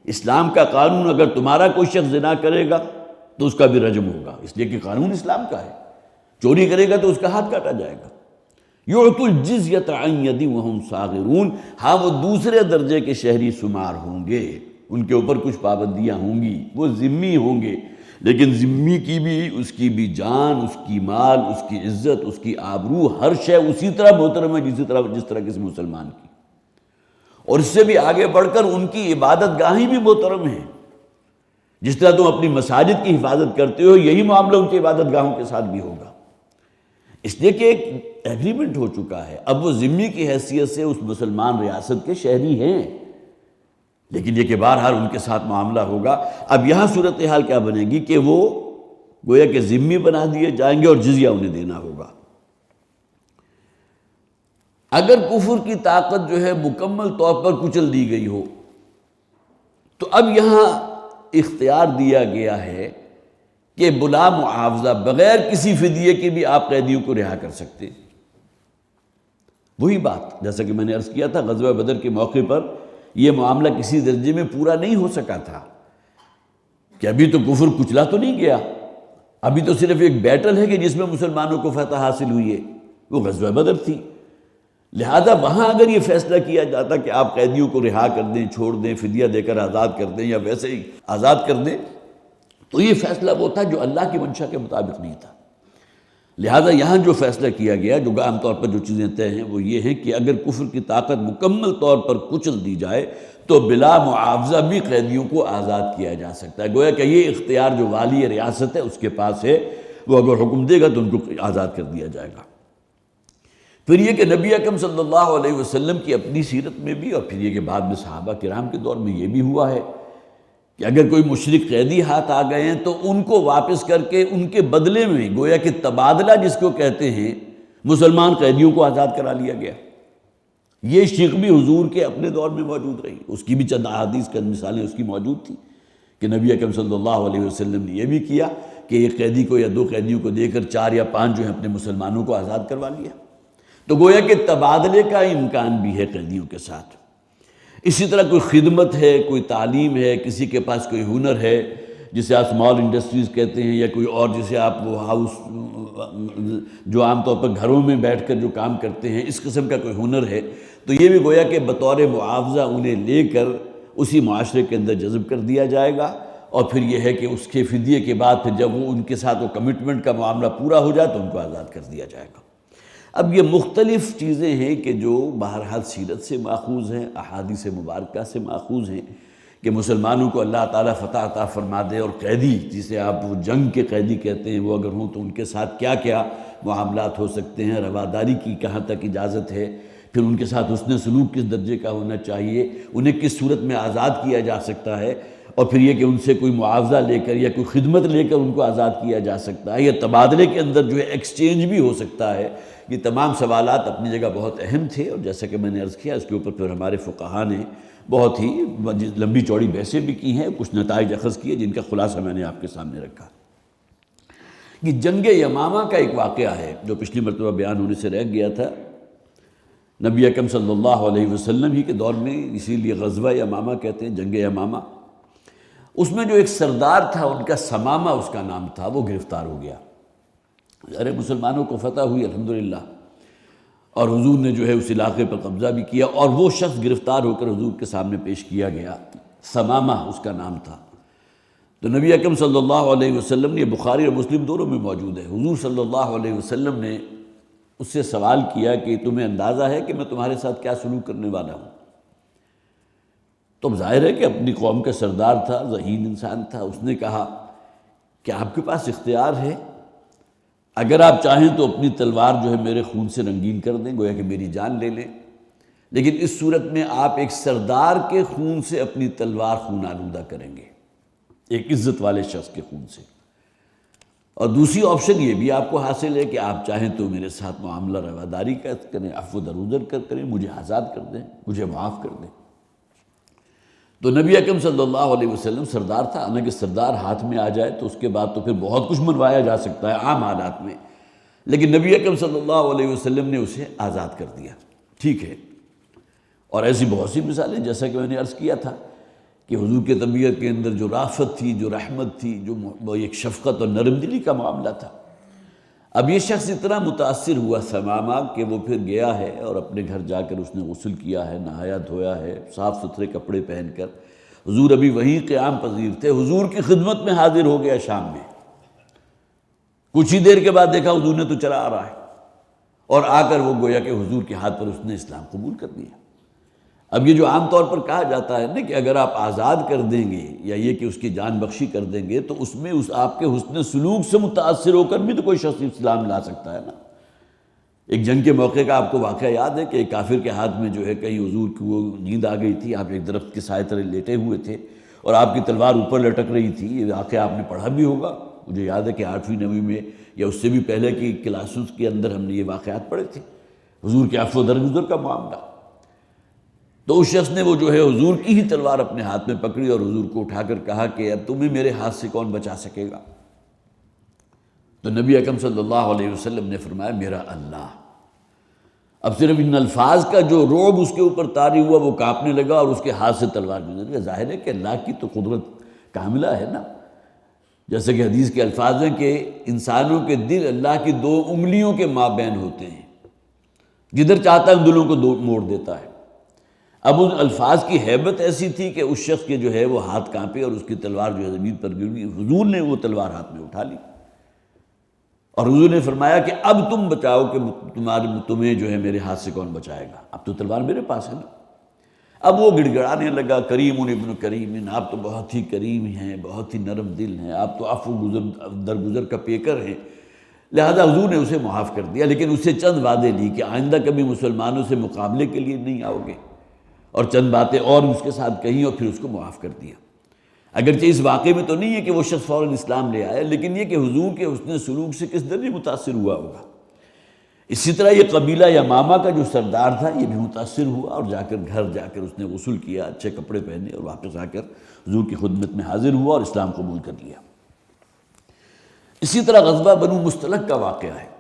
اسلام کا قانون اگر تمہارا کوئی شخص زنا کرے گا تو اس کا بھی رجم ہوگا، اس لیے کہ قانون اسلام کا ہے، چوری کرے گا تو اس کا ہاتھ کاٹا جائے گا۔ یعطوا الجزیۃ عن ید وہم صاغرون، ہاں وہ دوسرے درجے کے شہری شمار ہوں گے، ان کے اوپر کچھ پابندیاں ہوں گی، وہ ذمی ہوں گے، لیکن ذمی کی بھی، اس کی بھی جان، اس کی مال، اس کی عزت، اس کی آبرو، ہر شے اسی طرح محترم ہے جس طرح کسی مسلمان کی، اور اس سے بھی آگے بڑھ کر ان کی عبادت گاہیں بھی محترم ہیں، جس طرح تم اپنی مساجد کی حفاظت کرتے ہو یہی معاملہ ان کی عبادت گاہوں کے ساتھ بھی ہوگا، اس لیے کہ ایک ایگریمنٹ ہو چکا ہے۔ اب وہ ذمی کی حیثیت سے اس مسلمان ریاست کے شہری ہیں، لیکن یہ کہ بہرحال ان کے ساتھ معاملہ ہوگا۔ اب یہاں صورتحال کیا بنے گی کہ وہ گویا کہ ذمی بنا دیے جائیں گے اور جزیہ انہیں دینا ہوگا۔ اگر کفر کی طاقت جو ہے مکمل طور پر کچل دی گئی ہو تو اب یہاں اختیار دیا گیا ہے کہ بلا معاوضہ بغیر کسی فدیے کے بھی آپ قیدیوں کو رہا کر سکتے۔ وہی بات جیسا کہ میں نے عرض کیا تھا، غزوہ بدر کے موقع پر یہ معاملہ کسی درجے میں پورا نہیں ہو سکا تھا کہ ابھی تو کفر کچلا تو نہیں گیا، ابھی تو صرف ایک بیٹل ہے کہ جس میں مسلمانوں کو فتح حاصل ہوئی ہے، وہ غزوہ بدر تھی۔ لہذا وہاں اگر یہ فیصلہ کیا جاتا کہ آپ قیدیوں کو رہا کر دیں، چھوڑ دیں، فدیہ دے کر آزاد کر دیں یا ویسے ہی آزاد کر دیں، تو یہ فیصلہ وہ تھا جو اللہ کی منشا کے مطابق نہیں تھا۔ لہذا یہاں جو فیصلہ کیا گیا، جو عام طور پر جو چیزیں طے ہیں وہ یہ ہیں کہ اگر کفر کی طاقت مکمل طور پر کچل دی جائے تو بلا معاوضہ بھی قیدیوں کو آزاد کیا جا سکتا ہے۔ گویا کہ یہ اختیار جو والی ریاست ہے اس کے پاس ہے، وہ اگر حکم دے گا تو ان کو آزاد کر دیا جائے گا۔ پھر یہ کہ نبی اکرم صلی اللہ علیہ وسلم کی اپنی سیرت میں بھی، اور پھر یہ کہ بعد میں صحابہ کرام کے دور میں یہ بھی ہوا ہے کہ اگر کوئی مشرک قیدی ہاتھ آ گئے ہیں تو ان کو واپس کر کے ان کے بدلے میں گویا کہ تبادلہ جس کو کہتے ہیں، مسلمان قیدیوں کو آزاد کرا لیا گیا۔ یہ شق بھی حضور کے اپنے دور میں موجود رہی، اس کی بھی چند احادیث کی مثالیں اس کی موجود تھیں کہ نبی اکرم صلی اللہ علیہ وسلم نے یہ بھی کیا کہ ایک قیدی کو یا 2 قیدیوں کو دے کر 4 یا 5 جو ہیں اپنے مسلمانوں کو آزاد کروا لیا۔ تو گویا کہ تبادلے کا امکان بھی ہے قیدیوں کے ساتھ۔ اسی طرح کوئی خدمت ہے، کوئی تعلیم ہے، کسی کے پاس کوئی ہنر ہے جسے آپ اسمال انڈسٹریز کہتے ہیں، یا کوئی اور جسے آپ وہ ہاؤس جو عام طور پر گھروں میں بیٹھ کر جو کام کرتے ہیں، اس قسم کا کوئی ہنر ہے، تو یہ بھی گویا کہ بطور معاوضہ انہیں لے کر اسی معاشرے کے اندر جذب کر دیا جائے گا، اور پھر یہ ہے کہ اس کے فدیے کے بعد پھر جب وہ ان کے ساتھ وہ کمٹمنٹ کا معاملہ پورا ہو جائے تو ان کو آزاد کر دیا جائے گا۔ اب یہ مختلف چیزیں ہیں کہ جو بہرحال سیرت سے ماخوذ ہیں، احادیث مبارکہ سے ماخوذ ہیں کہ مسلمانوں کو اللہ تعالیٰ فتح عطا فرما دے، اور قیدی جسے آپ وہ جنگ کے قیدی کہتے ہیں وہ اگر ہوں تو ان کے ساتھ کیا کیا معاملات ہو سکتے ہیں، رواداری کی کہاں تک اجازت ہے، پھر ان کے ساتھ حسن سلوک کس درجے کا ہونا چاہیے، انہیں کس صورت میں آزاد کیا جا سکتا ہے، اور پھر یہ کہ ان سے کوئی معاوضہ لے کر یا کوئی خدمت لے کر ان کو آزاد کیا جا سکتا ہے، یا تبادلے کے اندر جو ہے ایکسچینج بھی ہو سکتا ہے۔ یہ تمام سوالات اپنی جگہ بہت اہم تھے، اور جیسا کہ میں نے عرض کیا اس کے اوپر پھر ہمارے فقہاء نے بہت ہی لمبی چوڑی بحثیں بھی کی ہیں، کچھ نتائج اخذ کیے جن کا خلاصہ میں نے آپ کے سامنے رکھا۔ یہ جنگ یمامہ کا ایک واقعہ ہے جو پچھلی مرتبہ بیان ہونے سے رہ گیا تھا۔ نبی اکرم صلی اللہ علیہ وسلم ہی کے دور میں، اسی لیے غزوہ یمامہ کہتے ہیں، جنگ یمامہ، اس میں جو ایک سردار تھا ان کا ثمامہ اس کا نام تھا، وہ گرفتار ہو گیا۔ ارے مسلمانوں کو فتح ہوئی الحمدللہ، اور حضور نے جو ہے اس علاقے پر قبضہ بھی کیا، اور وہ شخص گرفتار ہو کر حضور کے سامنے پیش کیا گیا، ثمامہ اس کا نام تھا۔ تو نبی اکرم صلی اللہ علیہ وسلم نے، یہ بخاری اور مسلم دونوں میں موجود ہے، حضور صلی اللہ علیہ وسلم نے اس سے سوال کیا کہ تمہیں اندازہ ہے کہ میں تمہارے ساتھ کیا سلوک کرنے والا ہوں؟ تو ظاہر ہے کہ اپنی قوم کا سردار تھا، ذہین انسان تھا، اس نے کہا کہ آپ کے پاس اختیار ہے، اگر آپ چاہیں تو اپنی تلوار جو ہے میرے خون سے رنگین کر دیں، گویا کہ میری جان لے لیں، لیکن اس صورت میں آپ ایک سردار کے خون سے اپنی تلوار خون آلودہ کریں گے، ایک عزت والے شخص کے خون سے۔ اور دوسری آپشن یہ بھی آپ کو حاصل ہے کہ آپ چاہیں تو میرے ساتھ معاملہ رواداری کا کریں، عفو درگزر کریں، مجھے آزاد کر دیں، مجھے معاف کر دیں۔ تو نبی اکرم صلی اللہ علیہ وسلم سردار تھا، حالانکہ سردار ہاتھ میں آ جائے تو اس کے بعد تو پھر بہت کچھ منوایا جا سکتا ہے عام حالات میں، لیکن نبی اکرم صلی اللہ علیہ وسلم نے اسے آزاد کر دیا، ٹھیک ہے۔ اور ایسی بہت سی مثالیں، جیسا کہ میں نے عرض کیا تھا کہ حضور کے طبیعت کے اندر جو رافت تھی، جو رحمت تھی، جو وہ ایک شفقت اور نرم دلی کا معاملہ تھا۔ اب یہ شخص اتنا متاثر ہوا ثمامہ کہ وہ پھر گیا ہے اور اپنے گھر جا کر اس نے غسل کیا ہے، نہایا دھویا ہے، صاف ستھرے کپڑے پہن کر، حضور ابھی وہیں قیام پذیر تھے، حضور کی خدمت میں حاضر ہو گیا شام میں۔ کچھ ہی دیر کے بعد دیکھا حضور نے تو چلا آ رہا ہے، اور آ کر وہ گویا کہ حضور کے ہاتھ پر اس نے اسلام قبول کر لیا۔ اب یہ جو عام طور پر کہا جاتا ہے نا کہ اگر آپ آزاد کر دیں گے یا یہ کہ اس کی جان بخشی کر دیں گے تو اس میں اس آپ کے حسن سلوک سے متاثر ہو کر بھی تو کوئی شخص اسلام لا سکتا ہے نا۔ ایک جنگ کے موقع کا آپ کو واقعہ یاد ہے کہ ایک کافر کے ہاتھ میں جو ہے کہیں حضور کی وہ نیند آ گئی تھی، آپ ایک درخت کے سائے تلے لیٹے ہوئے تھے اور آپ کی تلوار اوپر لٹک رہی تھی۔ یہ واقعہ آپ نے پڑھا بھی ہوگا، مجھے یاد ہے کہ 8ویں 9ویں میں یا اس سے بھی پہلے کی کلاسز کے اندر ہم نے یہ واقعات پڑھے تھے، حضور کے عفو درگزر کا معاملہ۔ تو اس شخص نے وہ جو ہے حضور کی ہی تلوار اپنے ہاتھ میں پکڑی اور حضور کو اٹھا کر کہا کہ اب تمہیں میرے ہاتھ سے کون بچا سکے گا؟ تو نبی اکرم صلی اللہ علیہ وسلم نے فرمایا میرا اللہ۔ اب صرف ان الفاظ کا جو رعب اس کے اوپر طاری ہوا وہ کانپنے لگا اور اس کے ہاتھ سے تلوار گزر گئی۔ ظاہر ہے کہ اللہ کی تو قدرت کاملہ ہے نا، جیسے کہ حدیث کے الفاظ ہیں کہ انسانوں کے دل اللہ کی 2 انگلیوں کے مابین ہوتے ہیں، جدھر چاہتا ہے ان دلوں کو موڑ دیتا ہے۔ اب ان الفاظ کی ہیبت ایسی تھی کہ اس شخص کے جو ہے وہ ہاتھ کانپے اور اس کی تلوار جو ہے زمین پر گر گئی۔ حضور نے وہ تلوار ہاتھ میں اٹھا لی اور حضور نے فرمایا کہ اب تم بچاؤ کہ تمہیں جو ہے میرے ہاتھ سے کون بچائے گا، اب تو تلوار میرے پاس ہے نا۔ اب وہ گڑ گڑانے لگا، کریم ابن کریم، آپ تو بہت ہی کریم ہیں، بہت ہی نرم دل ہیں، آپ تو عفو درگزر کا پیکر ہیں۔ لہذا حضور نے اسے معاف کر دیا، لیکن اسے چند وعدے لی کہ آئندہ کبھی مسلمانوں سے مقابلے کے لیے نہیں آؤ گے، اور چند باتیں اور اس کے ساتھ کہیں اور پھر اس کو معاف کر دیا۔ اگرچہ اس واقعے میں تو نہیں ہے کہ وہ شخص فوراً اسلام لے آیا، لیکن یہ کہ حضور کے حسن سلوک سے کس درجے متاثر ہوا ہوگا۔ اسی طرح یہ قبیلہ یمامہ کا جو سردار تھا یہ بھی متاثر ہوا اور گھر جا کر اس نے غسل کیا، اچھے کپڑے پہنے اور واپس آ کر حضور کی خدمت میں حاضر ہوا اور اسلام قبول کر لیا۔ اسی طرح غزوہ بنو مستلق کا واقعہ ہے۔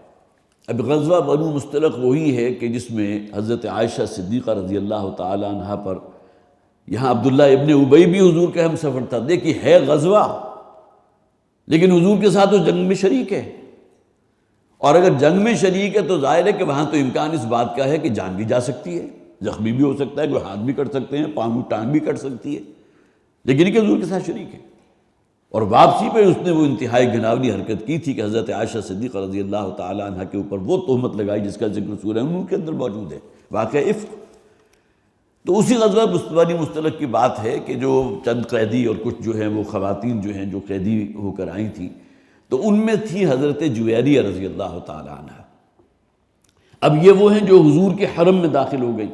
اب غزوہ بنو مستلق وہی ہے کہ جس میں حضرت عائشہ صدیقہ رضی اللہ تعالی عنہ پر، یہاں عبداللہ ابن ابی بھی حضور کا ہم سفر تھا، دیکھیے ہے غزوہ لیکن حضور کے ساتھ اس جنگ میں شریک ہے، اور اگر جنگ میں شریک ہے تو ظاہر ہے کہ وہاں تو امکان اس بات کا ہے کہ جان بھی جا سکتی ہے، زخمی بھی ہو سکتا ہے، کوئی ہاتھ بھی کٹ سکتے ہیں، پاؤں ٹانگ بھی کٹ سکتی ہے، لیکن کہ حضور کے ساتھ شریک ہے۔ اور واپسی پہ اس نے وہ انتہائی گھناؤنی حرکت کی تھی کہ حضرت عائشہ صدیقہ رضی اللہ تعالی عنہ کے اوپر وہ تہمت لگائی جس کا ذکر سورہ نور کے اندر موجود ہے، واقعہ افک۔ تو اسی غزوہ بنی مستلق کی بات ہے کہ جو چند قیدی اور کچھ جو ہیں وہ خواتین جو ہیں جو قیدی ہو کر آئی تھیں، تو ان میں تھی حضرت جویریہ رضی اللہ تعالی عنہ۔ اب یہ وہ ہیں جو حضور کے حرم میں داخل ہو گئی۔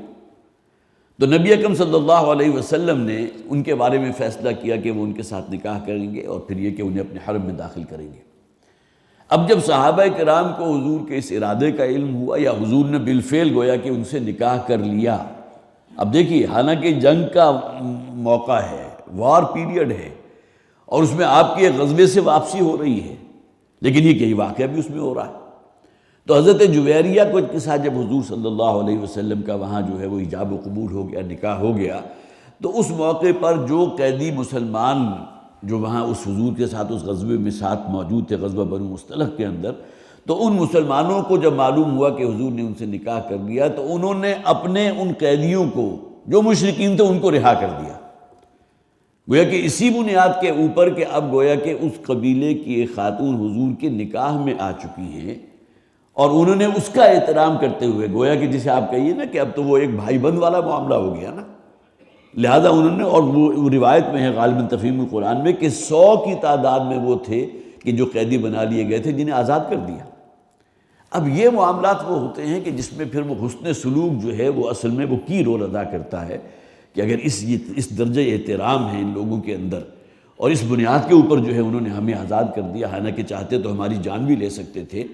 تو نبی اکرم صلی اللہ علیہ وسلم نے ان کے بارے میں فیصلہ کیا کہ وہ ان کے ساتھ نکاح کریں گے اور پھر یہ کہ انہیں اپنے حرم میں داخل کریں گے۔ اب جب صحابہ کرام کو حضور کے اس ارادے کا علم ہوا یا حضور نے بالفعل گویا کہ ان سے نکاح کر لیا، اب دیکھیے حالانکہ جنگ کا موقع ہے، وار پیریڈ ہے، اور اس میں آپ کے غزوے سے واپسی ہو رہی ہے، لیکن یہ کئی واقعہ بھی اس میں ہو رہا ہے۔ تو حضرت جویریہ کو کے ساتھ جب حضور صلی اللہ علیہ وسلم کا وہاں جو ہے وہ ایجاب و قبول ہو گیا، نکاح ہو گیا، تو اس موقع پر جو قیدی مسلمان جو وہاں اس حضور کے ساتھ اس غزوے میں ساتھ موجود تھے، غزوہ بنو مصطلق کے اندر، تو ان مسلمانوں کو جب معلوم ہوا کہ حضور نے ان سے نکاح کر لیا تو انہوں نے اپنے ان قیدیوں کو جو مشرکین تھے ان کو رہا کر دیا، گویا کہ اسی بنیاد کے اوپر کہ اب گویا کہ اس قبیلے کی ایک خاتون حضور کے نکاح میں آ چکی ہیں، اور انہوں نے اس کا احترام کرتے ہوئے گویا کہ جسے آپ کہیے نا کہ اب تو وہ ایک بھائی بند والا معاملہ ہو گیا نا، لہذا انہوں نے، اور وہ روایت میں ہے غالباً تفہیم القرآن میں کہ 100 کی تعداد میں وہ تھے کہ جو قیدی بنا لیے گئے تھے جنہیں آزاد کر دیا۔ اب یہ معاملات وہ ہوتے ہیں کہ جس میں پھر وہ حسن سلوک جو ہے وہ اصل میں وہ کی رول ادا کرتا ہے کہ اگر اس درجہ احترام ہے ان لوگوں کے اندر، اور اس بنیاد کے اوپر جو ہے انہوں نے ہمیں آزاد کر دیا، حالانکہ چاہتے تو ہماری جان بھی لے سکتے تھے،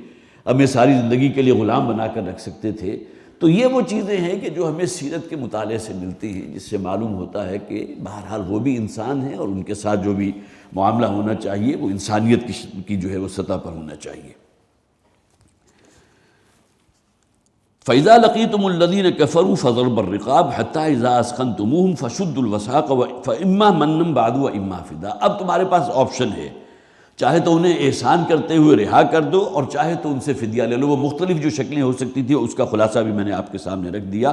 ہمیں ساری زندگی کے لیے غلام بنا کر رکھ سکتے تھے۔ تو یہ وہ چیزیں ہیں کہ جو ہمیں سیرت کے مطالعے سے ملتی ہیں، جس سے معلوم ہوتا ہے کہ بہرحال وہ بھی انسان ہیں اور ان کے ساتھ جو بھی معاملہ ہونا چاہیے وہ انسانیت کی جو ہے وہ سطح پر ہونا چاہیے۔ فَإِذَا لَقِيتُمُ الَّذِينَ كَفَرُوا فَضَرْبَ الرِّقَابِ حَتَّى إِذَا أَثْخَنْتُمُوهُمْ فَشُدُّوا الْوَثَاقَ فَإِمَّا مَنًّا بَعْدُ وَإِمَّا فِدَاءً۔ اب تمہارے پاس آپشن ہے، چاہے تو انہیں احسان کرتے ہوئے رہا کر دو اور چاہے تو ان سے فدیہ لے لو۔ وہ مختلف جو شکلیں ہو سکتی تھی اس کا خلاصہ بھی میں نے آپ کے سامنے رکھ دیا۔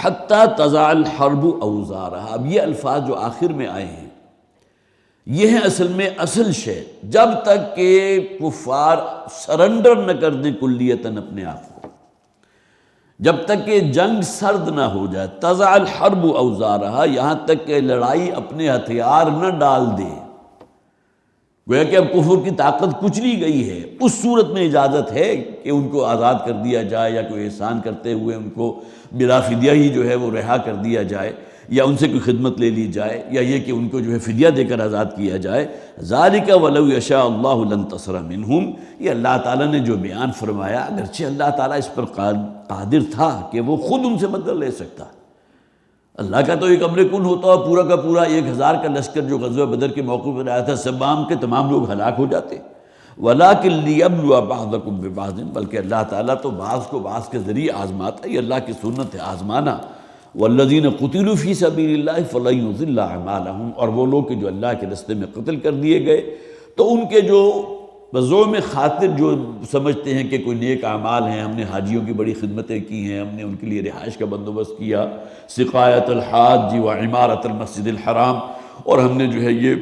حَتَّى تَضَعَ الْحَرْبُ أَوْزَارَهَا، اب یہ الفاظ جو آخر میں آئے ہیں یہ ہے اصل میں اصل شے، جب تک کہ کفار سرنڈر نہ کر دیں کلیتاً اپنے آپ کو، جب تک کہ جنگ سرد نہ ہو جائے، تضع الحرب اوزارہا، یہاں تک کہ لڑائی اپنے ہتھیار نہ ڈال دے، گویا کہ اب کفر کی طاقت کچلی گئی ہے، اس صورت میں اجازت ہے کہ ان کو آزاد کر دیا جائے یا کوئی احسان کرتے ہوئے ان کو بلا فدیہ ہی جو ہے وہ رہا کر دیا جائے، یا ان سے کوئی خدمت لے لی جائے، یا یہ کہ ان کو جو ہے فدیہ دے کر آزاد کیا جائے۔ ذالک ولو یشاء اللہ لانتصر منہم، یہ اللہ تعالیٰ نے جو بیان فرمایا، اگرچہ اللہ تعالیٰ اس پر قادر تھا کہ وہ خود ان سے بدلہ لے سکتا، اللہ کا تو ایک امر کن ہوتا اور پورا کا پورا 1000 کا لشکر جو غزوہ بدر کے موقع پر آیا تھا سبام کے تمام لوگ ہلاک ہو جاتے۔ وَلَٰكِن لِيَبْلُوَ بَعْضَكُم بِبَعْضٍ، بلکہ اللہ تعالیٰ تو بعض کو بعض کے ذریعے آزماتا ہے، یہ اللہ کی سنت ہے آزمانا۔ وَالَّذِينَ قُتِلُوا فِي سَبِيلِ اللَّهِ فَلَن يُضِلَّ أَعْمَالَهُمْ، اور وہ لوگ کہ جو اللہ کے راستے میں قتل کر دیے گئے تو ان کے جو بزعم خاطر جو سمجھتے ہیں کہ کوئی نیک اعمال ہیں، ہم نے حاجیوں کی بڑی خدمتیں کی ہیں، ہم نے ان کے لیے رہائش کا بندوبست کیا، سقایت الحاج و عمارت المسجد الحرام، اور ہم نے جو ہے یہ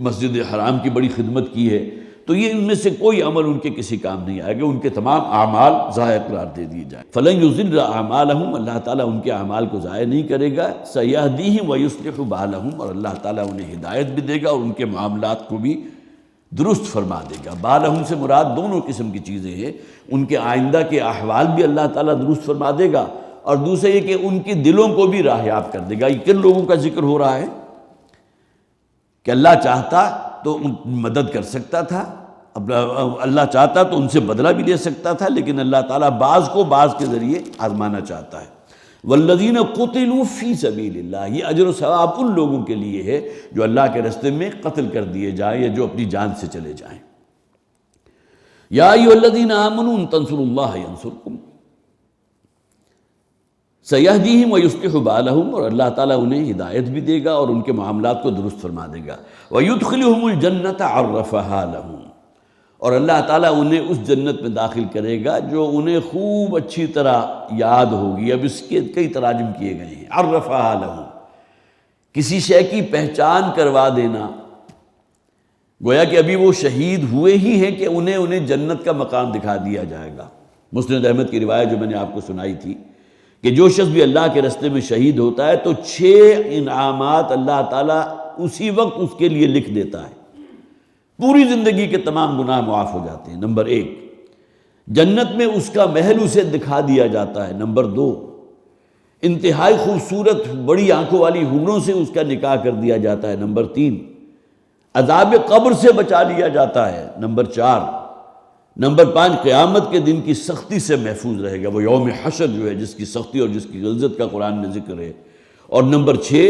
مسجد حرام کی بڑی خدمت کی ہے، تو یہ ان میں سے کوئی عمل ان کے کسی کام نہیں آئے گا، ان کے تمام اعمال ضائع قرار دے دیے جائیں۔ فَلَن يُضِلَّ أَعْمَالَهُمْ، اللہ تعالیٰ ان کے اعمال کو ضائع نہیں کرے گا۔ سَيَهْدِيهِمْ وَيُصْلِحُ بَالَهُمْ، اور اللہ تعالیٰ انہیں ہدایت بھی دے گا اور ان کے معاملات کو بھی درست فرما دے گا۔ بالہم سے مراد دونوں قسم کی چیزیں ہیں، ان کے آئندہ کے احوال بھی اللہ تعالیٰ درست فرما دے گا، اور دوسرا یہ کہ ان کے دلوں کو بھی راہیاب کر دے گا۔ یہ کن لوگوں کا ذکر ہو رہا ہے کہ اللہ چاہتا تو مدد کر سکتا تھا، اللہ چاہتا تو ان سے بدلہ بھی لے سکتا تھا، لیکن اللہ تعالیٰ بعض کو بعض کے ذریعے آزمانا چاہتا ہے۔ والذین قتلوا فی سبیل اللہ، یہ اجر و ثواب ان لوگوں کے لیے ہے جو اللہ کے راستے میں قتل کر دیے جائیں یا جو اپنی جان سے چلے جائیں۔ یا ایھا الذین آمنوا ان تنصروا اللہ ینصرکم سیہدیہم ویصلح بالہم، اور اللہ تعالیٰ انہیں ہدایت بھی دے گا اور ان کے معاملات کو درست فرما دے گا۔ ویدخلہم الجنۃ عرفہا لہم، اور اللہ تعالیٰ انہیں اس جنت میں داخل کرے گا جو انہیں خوب اچھی طرح یاد ہوگی۔ اب اس کے کئی تراجم کیے گئے ہیں۔ عرفہا لہم، کسی شے کی پہچان کروا دینا، گویا کہ ابھی وہ شہید ہوئے ہی ہیں کہ انہیں جنت کا مقام دکھا دیا جائے گا۔ مسند احمد کی روایت جو میں نے آپ کو سنائی تھی کہ جو شخص بھی اللہ کے راستے میں شہید ہوتا ہے تو 6 انعامات اللہ تعالیٰ اسی وقت اس کے لیے لکھ دیتا ہے، پوری زندگی کے تمام گناہ معاف ہو جاتے ہیں۔ نمبر 1، جنت میں اس کا محل اسے دکھا دیا جاتا ہے۔ نمبر 2، انتہائی خوبصورت بڑی آنکھوں والی حوروں سے اس کا نکاح کر دیا جاتا ہے۔ نمبر 3، عذاب قبر سے بچا لیا جاتا ہے۔ نمبر 4، نمبر 5، قیامت کے دن کی سختی سے محفوظ رہے گا، وہ یوم حشر جو ہے جس کی سختی اور جس کی غلظت کا قرآن میں ذکر ہے۔ اور نمبر 6،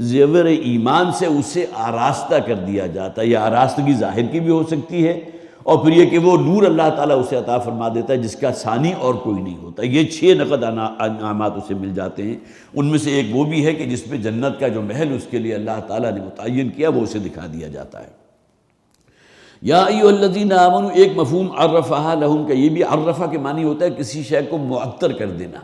زیور ایمان سے اسے آراستہ کر دیا جاتا ہے۔ یہ آراستگی ظاہر کی بھی ہو سکتی ہے، اور پھر یہ کہ وہ نور اللہ تعالیٰ اسے عطا فرما دیتا ہے جس کا ثانی اور کوئی نہیں ہوتا۔ یہ 6 نقد انعامات اسے مل جاتے ہیں۔ ان میں سے ایک وہ بھی ہے کہ جس میں جنت کا جو محل اس کے لیے اللہ تعالیٰ نے متعین کیا وہ اسے دکھا دیا جاتا ہے۔ یا ایھا الذین آمنوا، ایک مفہوم عرفہا لہم کا یہ بھی عرفہ کے معنی ہوتا ہے کسی شے کو معطر کر دینا،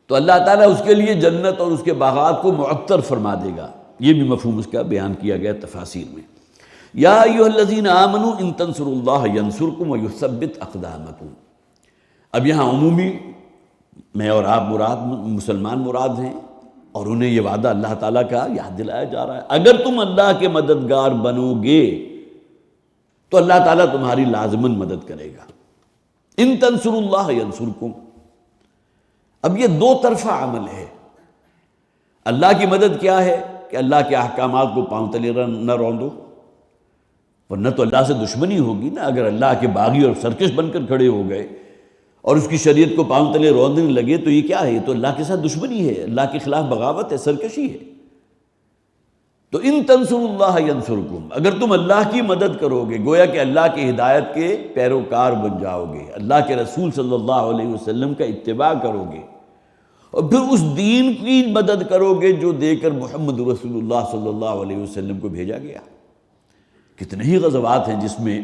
تو اللہ تعالیٰ اس کے لیے جنت اور اس کے باغات کو معطر فرما دے گا، یہ بھی مفہوم اس کا بیان کیا گیا تفاسیر میں۔ یا ایھا الذین آمنوا ان تنصروا اللہ ینصرکم ویثبت اقدامکم۔ اب یہاں عمومی میں اور آپ مراد مسلمان مراد ہیں، اور انہیں یہ وعدہ اللہ تعالیٰ کا یاد دلایا جا رہا ہے، اگر تم اللہ کے مددگار بنو گے تو اللہ تعالیٰ تمہاری لازماً مدد کرے گا۔ ان تنصروا اللہ ینصرکم، اب یہ 2 طرفہ عمل ہے۔ اللہ کی مدد کیا ہے کہ اللہ کے احکامات کو پاؤں تلے نہ روندو، ورنہ تو اللہ سے دشمنی ہوگی نا۔ اگر اللہ کے باغی اور سرکش بن کر کھڑے ہو گئے اور اس کی شریعت کو پاؤں تلے روندنے لگے تو یہ کیا ہے؟ یہ تو اللہ کے ساتھ دشمنی ہے، اللہ کے خلاف بغاوت ہے، سرکشی ہے۔ تو ان تنصروا اللہ ینصرکم، اگر تم اللہ کی مدد کرو گے، گویا کہ اللہ کی ہدایت کے پیروکار بن جاؤ گے، اللہ کے رسول صلی اللہ علیہ وسلم کا اتباع کرو گے، اور پھر اس دین کی مدد کرو گے جو دے کر محمد رسول اللہ صلی اللہ علیہ وسلم کو بھیجا گیا۔ کتنے ہی غزوات ہیں جس میں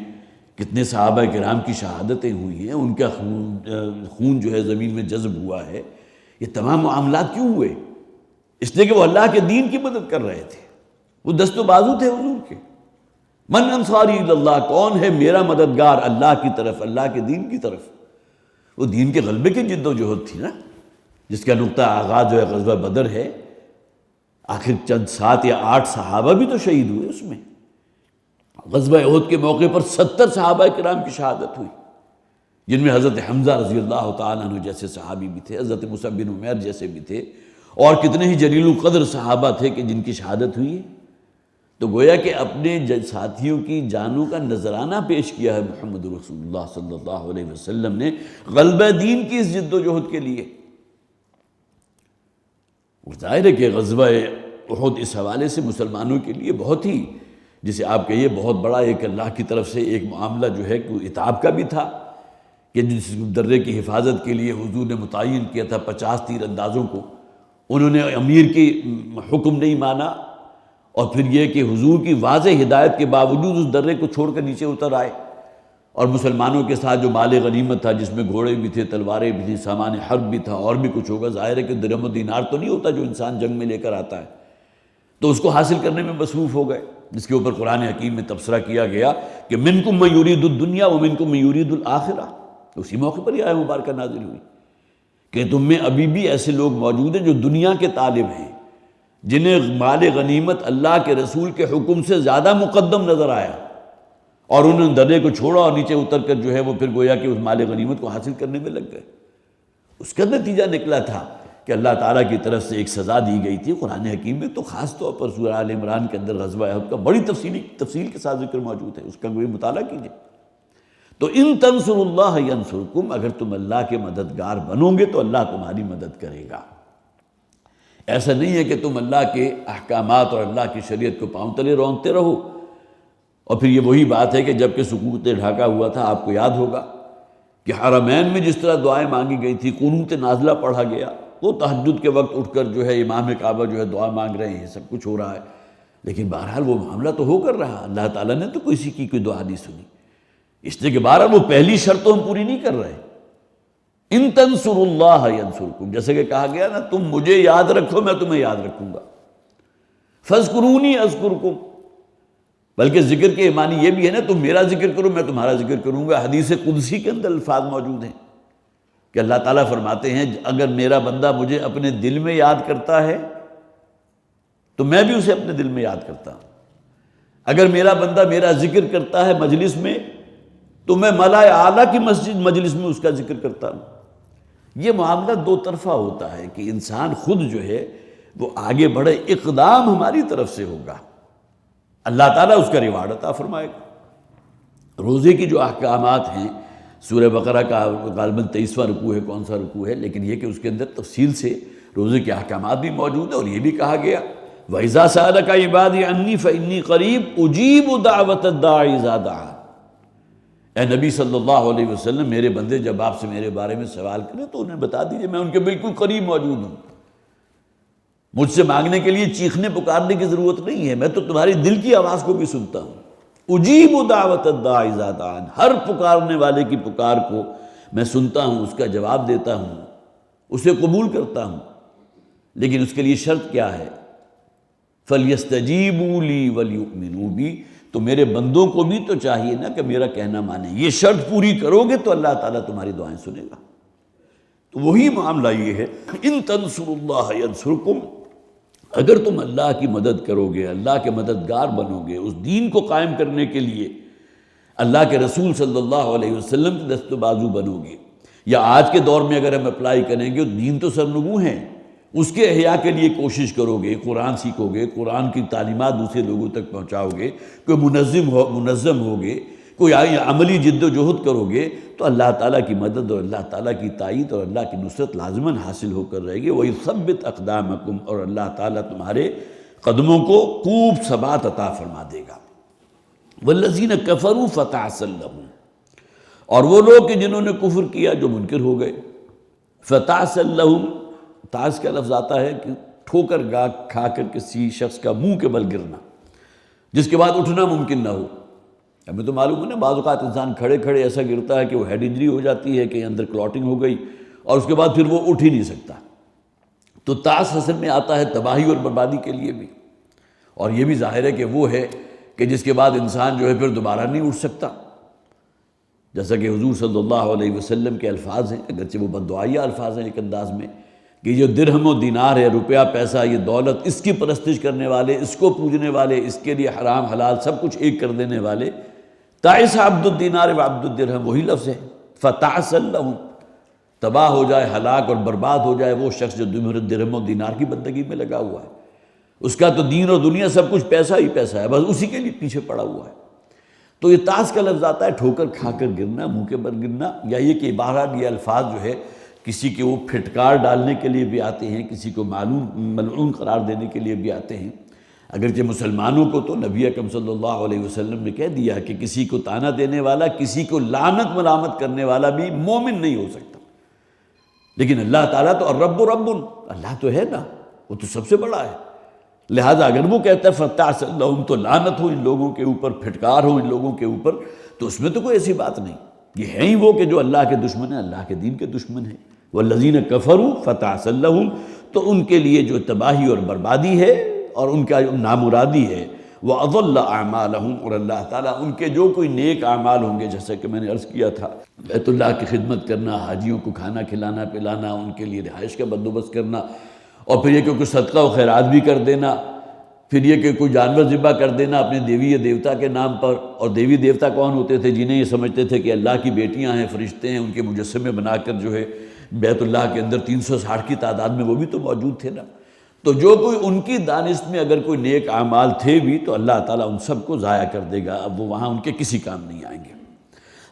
کتنے صحابہ کرام کی شہادتیں ہوئی ہیں، ان کا خون جو ہے زمین میں جذب ہوا ہے۔ یہ تمام معاملات کیوں ہوئے؟ اس لیے کہ وہ اللہ کے دین کی مدد کر رہے تھے، وہ دست و بازو تھے حضور کے۔ من انصاری اللہ، کون ہے میرا مددگار اللہ کی طرف، اللہ کے دین کی طرف؟ وہ دین کے غلبے کی جد و جہد تھی نا، جس کا نقطہ آغاز جو ہے غزوہ بدر ہے۔ آخر چند 7 یا 8 صحابہ بھی تو شہید ہوئے اس میں۔ غزوہ احد کے موقع پر 70 صحابہ کرام کی شہادت ہوئی، جن میں حضرت حمزہ رضی اللہ تعالیٰ عنہ جیسے صحابی بھی تھے، حضرت مصعب بن عمیر جیسے بھی تھے، اور کتنے ہی جلیل القدر صحابہ تھے کہ جن کی شہادت ہوئی ہے۔ تو گویا کہ اپنے ساتھیوں کی جانوں کا نذرانہ پیش کیا ہے محمد رسول اللہ صلی اللہ علیہ وسلم نے غلبہ دین کی اس جد و جہد کے لیے۔ ظاہر ہے کہ غزوہ احد اس حوالے سے مسلمانوں کے لیے بہت ہی، جسے آپ کہیے بہت بڑا ایک اللہ کی طرف سے ایک معاملہ جو ہے کہ عتاب کا بھی تھا، کہ جس درے کی حفاظت کے لیے حضور نے متعین کیا تھا 50 تیر اندازوں کو، انہوں نے امیر کی حکم نہیں مانا، اور پھر یہ کہ حضور کی واضح ہدایت کے باوجود اس درے کو چھوڑ کر نیچے اتر آئے، اور مسلمانوں کے ساتھ جو مال غنیمت تھا جس میں گھوڑے بھی تھے، تلواریں بھی تھیں، سامان حرب بھی تھا، اور بھی کچھ ہوگا، ظاہر ہے کہ درہم و دینار تو نہیں ہوتا جو انسان جنگ میں لے کر آتا ہے، تو اس کو حاصل کرنے میں مصروف ہو گئے، جس کے اوپر قرآن حکیم میں تبصرہ کیا گیا کہ منکم من یرید الدنیا ومنکم من یرید الآخرہ۔ اسی موقع پر یہ آیت مبارکہ نازل ہوئی کہ تم میں ابھی بھی ایسے لوگ موجود ہیں جو دنیا کے طالب ہیں، جنہیں مال غنیمت اللہ کے رسول کے حکم سے زیادہ مقدم نظر آیا، اور انہوں نے درے کو چھوڑا اور نیچے اتر کر جو ہے وہ پھر گویا کہ اس مال غنیمت کو حاصل کرنے میں لگ گئے۔ اس کا نتیجہ نکلا تھا کہ اللہ تعالیٰ کی طرف سے ایک سزا دی گئی تھی قرآن حکیم میں، تو خاص طور پر سورہ آل عمران کے اندر غزوہ احد کا بڑی تفصیل کے ساتھ ذکر موجود ہے، اس کا کوئی مطالعہ کیجئے۔ تو ان تنصروا اللہ ینصرکم، اگر تم اللہ کے مددگار بنو گے تو اللہ تمہاری مدد کرے گا۔ ایسا نہیں ہے کہ تم اللہ کے احکامات اور اللہ کی شریعت کو پاؤں تلے رونتے رہو، اور پھر یہ وہی بات ہے کہ جب کہ سکوت ڈھاکا ہوا تھا، آپ کو یاد ہوگا کہ حرمین میں جس طرح دعائیں مانگی گئی تھی، قنوت نازلہ پڑھا گیا، وہ تہجد کے وقت اٹھ کر جو ہے امام کعبہ جو ہے دعا مانگ رہے ہیں، سب کچھ ہو رہا ہے، لیکن بہرحال وہ معاملہ تو ہو کر رہا، اللہ تعالیٰ نے تو کسی کی کوئی دعا نہیں سنی، اس لیے کہ بہرحال وہ پہلی شرط تو ہم پوری نہیں کر رہے۔ ان تنصروا اللہ ینصرکم، جیسے کہ کہا گیا نا، تم مجھے یاد رکھو میں تمہیں یاد رکھوں گا، فاذکرونی اذکرکم، بلکہ ذکر کے معنی یہ بھی ہے نا، تم میرا ذکر کرو میں تمہارا ذکر کروں گا۔ حدیث قدسی کے اندر الفاظ موجود ہیں کہ اللہ تعالیٰ فرماتے ہیں اگر میرا بندہ مجھے اپنے دل میں یاد کرتا ہے تو میں بھی اسے اپنے دل میں یاد کرتا ہوں، اگر میرا بندہ میرا ذکر کرتا ہے مجلس میں تو میں ملائے اعلیٰ کی مجلس میں اس کا ذکر کرتا ہوں۔ یہ معاملہ دو طرفہ ہوتا ہے کہ انسان خود جو ہے وہ آگے بڑھے، اقدام ہماری طرف سے ہوگا، اللہ تعالیٰ اس کا ریوارڈ عطا فرمائے گا۔ روزے کی جو احکامات ہیں، سورہ بقرہ کا غالباً 23واں رکوع ہے، کون سا رکوع ہے، لیکن یہ کہ اس کے اندر تفصیل سے روزے کے احکامات بھی موجود ہیں، اور یہ بھی کہا گیا وَإِذَا سَأَلَكَ عِبَادِي عَنِّي فَإِنِّي قَرِيبٌ أُجِيبُ دَعْوَةَ الدَّاعِ إِذَا دَعَانِ۔ اے نبی صلی اللہ علیہ وسلم، میرے بندے جب آپ سے میرے بارے میں سوال کریں تو انہیں بتا دیجئے میں ان کے بالکل قریب موجود ہوں۔ مجھ سے مانگنے کے لیے چیخنے پکارنے کی ضرورت نہیں ہے، میں تو تمہاری دل کی آواز کو بھی سنتا ہوں۔ اجیب دعوت الداعی اذا دعان، ہر پکارنے والے کی پکار کو میں سنتا ہوں، اس کا جواب دیتا ہوں، اسے قبول کرتا ہوں، لیکن اس کے لیے شرط کیا ہے؟ فَلْيَسْتَجِيبُوا لِي وَلْيُؤْمِنُوا بِي، تو میرے بندوں کو بھی تو چاہیے نا کہ میرا کہنا مانیں، یہ شرط پوری کرو گے تو اللہ تعالیٰ تمہاری دعائیں سنے گا۔ تو وہی معاملہ یہ ہے، ان تنصروا اللہ ینصرکم، اگر تم اللہ کی مدد کرو گے، اللہ کے مددگار بنو گے، اس دین کو قائم کرنے کے لیے اللہ کے رسول صلی اللہ علیہ وسلم کے دست و بازو بنو گے، یا آج کے دور میں اگر ہم اپلائی کریں گے، دین تو سرنگوں ہیں، اس کے احیاء کے لیے کوشش کرو گے، قرآن سیکھو گے، قرآن کی تعلیمات دوسرے لوگوں تک پہنچاؤ گے، کوئی منظم ہوگے، کوئی عملی جد و جہد کرو گے، تو اللہ تعالیٰ کی مدد اور اللہ تعالیٰ کی تائید اور اللہ کی نصرت لازماً حاصل ہو کر رہے گی۔ وَيُثَبِّتْ أَقْدَامَكُمْ، اور اللہ تعالیٰ تمہارے قدموں کو خوب ثبات عطا فرما دے گا۔ وَالَّذِينَ كَفَرُوا فَتَعْسًا لَهُمْ، اور وہ لوگ کہ جنہوں نے کفر کیا، جو منکر ہو گئے، فَتَعْسًا لَهُمْ، تاس کا لفظ آتا ہے کہ ٹھوکر کھا کر کسی شخص کا منہ کے بل گرنا، جس کے بعد اٹھنا ممکن نہ ہو۔ ہمیں تو معلوم ہے نا، بعض اوقات انسان کھڑے کھڑے ایسا گرتا ہے کہ وہ ہیڈ انجری ہو جاتی ہے، کہ اندر کلاٹنگ ہو گئی، اور اس کے بعد پھر وہ اٹھ ہی نہیں سکتا۔ تو تاس اصل میں آتا ہے تباہی اور بربادی کے لیے بھی، اور یہ بھی ظاہر ہے کہ وہ ہے کہ جس کے بعد انسان جو ہے پھر دوبارہ نہیں اٹھ سکتا، جیسا کہ حضور صلی اللہ علیہ وسلم کے الفاظ ہیں، اگرچہ وہ بددعائیہ الفاظ ہیں ایک انداز میں، کہ جو درہم و دینار ہے، روپیہ پیسہ، یہ دولت، اس کی پرستش کرنے والے، اس کو پوجنے والے، اس کے لیے حرام حلال سب کچھ ایک کر دینے والے، تعس عبد الدینار و عبد الدرہم، وہی لفظ ہے، فتعسا لہم، تباہ ہو جائے، ہلاک اور برباد ہو جائے وہ شخص جو درہم و دینار کی بندگی میں لگا ہوا ہے، اس کا تو دین اور دنیا سب کچھ پیسہ ہی پیسہ ہے، بس اسی کے لیے پیچھے پڑا ہوا ہے۔ تو یہ تاس کا لفظ آتا ہے ٹھوکر کھا کر گرنا، منہ کے بل گرنا، یا یہ کہ بہرحال یہ الفاظ جو ہے کسی کے وہ پھٹکار ڈالنے کے لیے بھی آتے ہیں، کسی کو ملعون قرار دینے کے لیے بھی آتے ہیں۔ اگرچہ مسلمانوں کو تو نبی اکرم صلی اللہ علیہ وسلم نے کہہ دیا کہ کسی کو طعنہ دینے والا، کسی کو لعنت ملامت کرنے والا بھی مومن نہیں ہو سکتا، لیکن اللہ تعالیٰ تو الرب رب، اللہ تو ہے نا، وہ تو سب سے بڑا ہے، لہذا اگر وہ کہتا ہے فتعسا لہم، تو لعنت ہو ان لوگوں کے اوپر، پھٹکار ہو ان لوگوں کے اوپر، تو اس میں تو کوئی ایسی بات نہیں، یہ ہیں ہی وہ کہ جو اللہ کے دشمن ہیں، اللہ کے دین کے دشمن ہیں۔ والذین کفروا فتعسا لہم، تو ان کے لیے جو تباہی اور بربادی ہے اور ان کا نامرادی ہے، وَأَضَلَّ أَعْمَالَهُمْ، اور اللہ تعالیٰ ان کے جو کوئی نیک اعمال ہوں گے، جیسا کہ میں نے عرض کیا تھا، بیت اللہ کی خدمت کرنا، حاجیوں کو کھانا کھلانا پلانا، ان کے لیے رہائش کا بندوبست کرنا، اور پھر یہ کہ کوئی صدقہ و خیرات بھی کر دینا، پھر یہ کہ کوئی جانور ذبح کر دینا اپنے دیوی یا دیوتا کے نام پر، اور دیوی دیوتا کون ہوتے تھے؟ جنہیں یہ سمجھتے تھے کہ اللہ کی بیٹیاں ہیں، فرشتے ہیں، ان کے مجسمے بنا کر جو ہے بیت اللہ کے اندر 360 کی تعداد میں وہ بھی تو موجود تھے نا۔ تو جو کوئی ان کی دانست میں اگر کوئی نیک اعمال تھے بھی، تو اللہ تعالیٰ ان سب کو ضائع کر دے گا، اب وہ وہاں ان کے کسی کام نہیں آئیں گے۔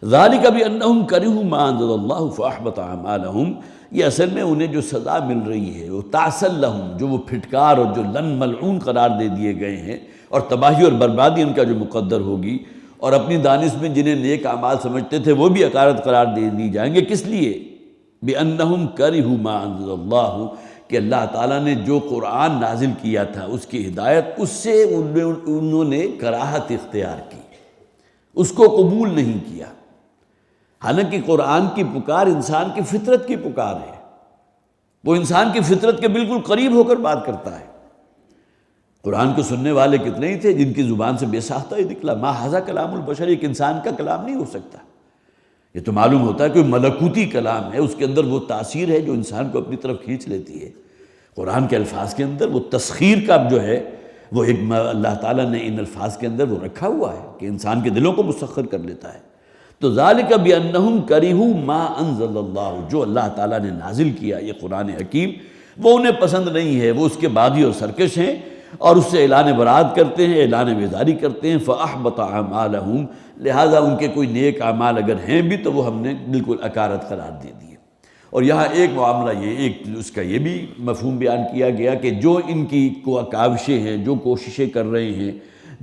ذَلِكَ بِأَنَّهُمْ كَرِهُوا مَا أَنزَلَ اللَّهُ فَأَحْبَطَ أَعْمَالَهُمْ، یہ اصل میں انہیں جو سزا مل رہی ہے وہ تعسا لہم، جو وہ پھٹکار اور جو لن ملعون قرار دے دیے گئے ہیں، اور تباہی اور بربادی ان کا جو مقدر ہوگی، اور اپنی دانست میں جنہیں نیک اعمال سمجھتے تھے وہ بھی عقارت قرار دے دی جائیں گے۔ کس لیے؟ بِأَنَّهُمْ كَرِهُوا مَا أَنزَلَ اللَّهُ، کہ اللہ تعالیٰ نے جو قرآن نازل کیا تھا، اس کی ہدایت، اس سے انہوں نے کراہت اختیار کی، اس کو قبول نہیں کیا، حالانکہ قرآن کی پکار انسان کی فطرت کی پکار ہے، وہ انسان کی فطرت کے بالکل قریب ہو کر بات کرتا ہے۔ قرآن کو سننے والے کتنے ہی تھے جن کی زبان سے بے ساختہ ہی نکلا، ما ھذا کلام البشر، ایک انسان کا کلام نہیں ہو سکتا، یہ تو معلوم ہوتا ہے کوئی ملکوتی کلام ہے، اس کے اندر وہ تاثیر ہے جو انسان کو اپنی طرف کھینچ لیتی ہے۔ قرآن کے الفاظ کے اندر وہ تسخیر کا جو ہے وہ ایک اللہ تعالیٰ نے ان الفاظ کے اندر وہ رکھا ہوا ہے کہ انسان کے دلوں کو مسخر کر لیتا ہے۔ تو ذالک بانہم کرہوا ما انزل اللہ، جو اللہ تعالیٰ نے نازل کیا یہ قرآن حکیم وہ انہیں پسند نہیں ہے، وہ اس کے باغی اور سرکش ہیں اور اس سے اعلان برات کرتے ہیں، اعلان بیزاری کرتے ہیں۔ فاحبط اعمالہم، لہٰذا ان کے کوئی نیک اعمال اگر ہیں بھی تو وہ ہم نے بالکل اکارت قرار دے دیے۔ اور یہاں ایک معاملہ ایک اس کا یہ بھی مفہوم بیان کیا گیا کہ جو ان کی کاوشیں ہیں، جو کوششیں کر رہے ہیں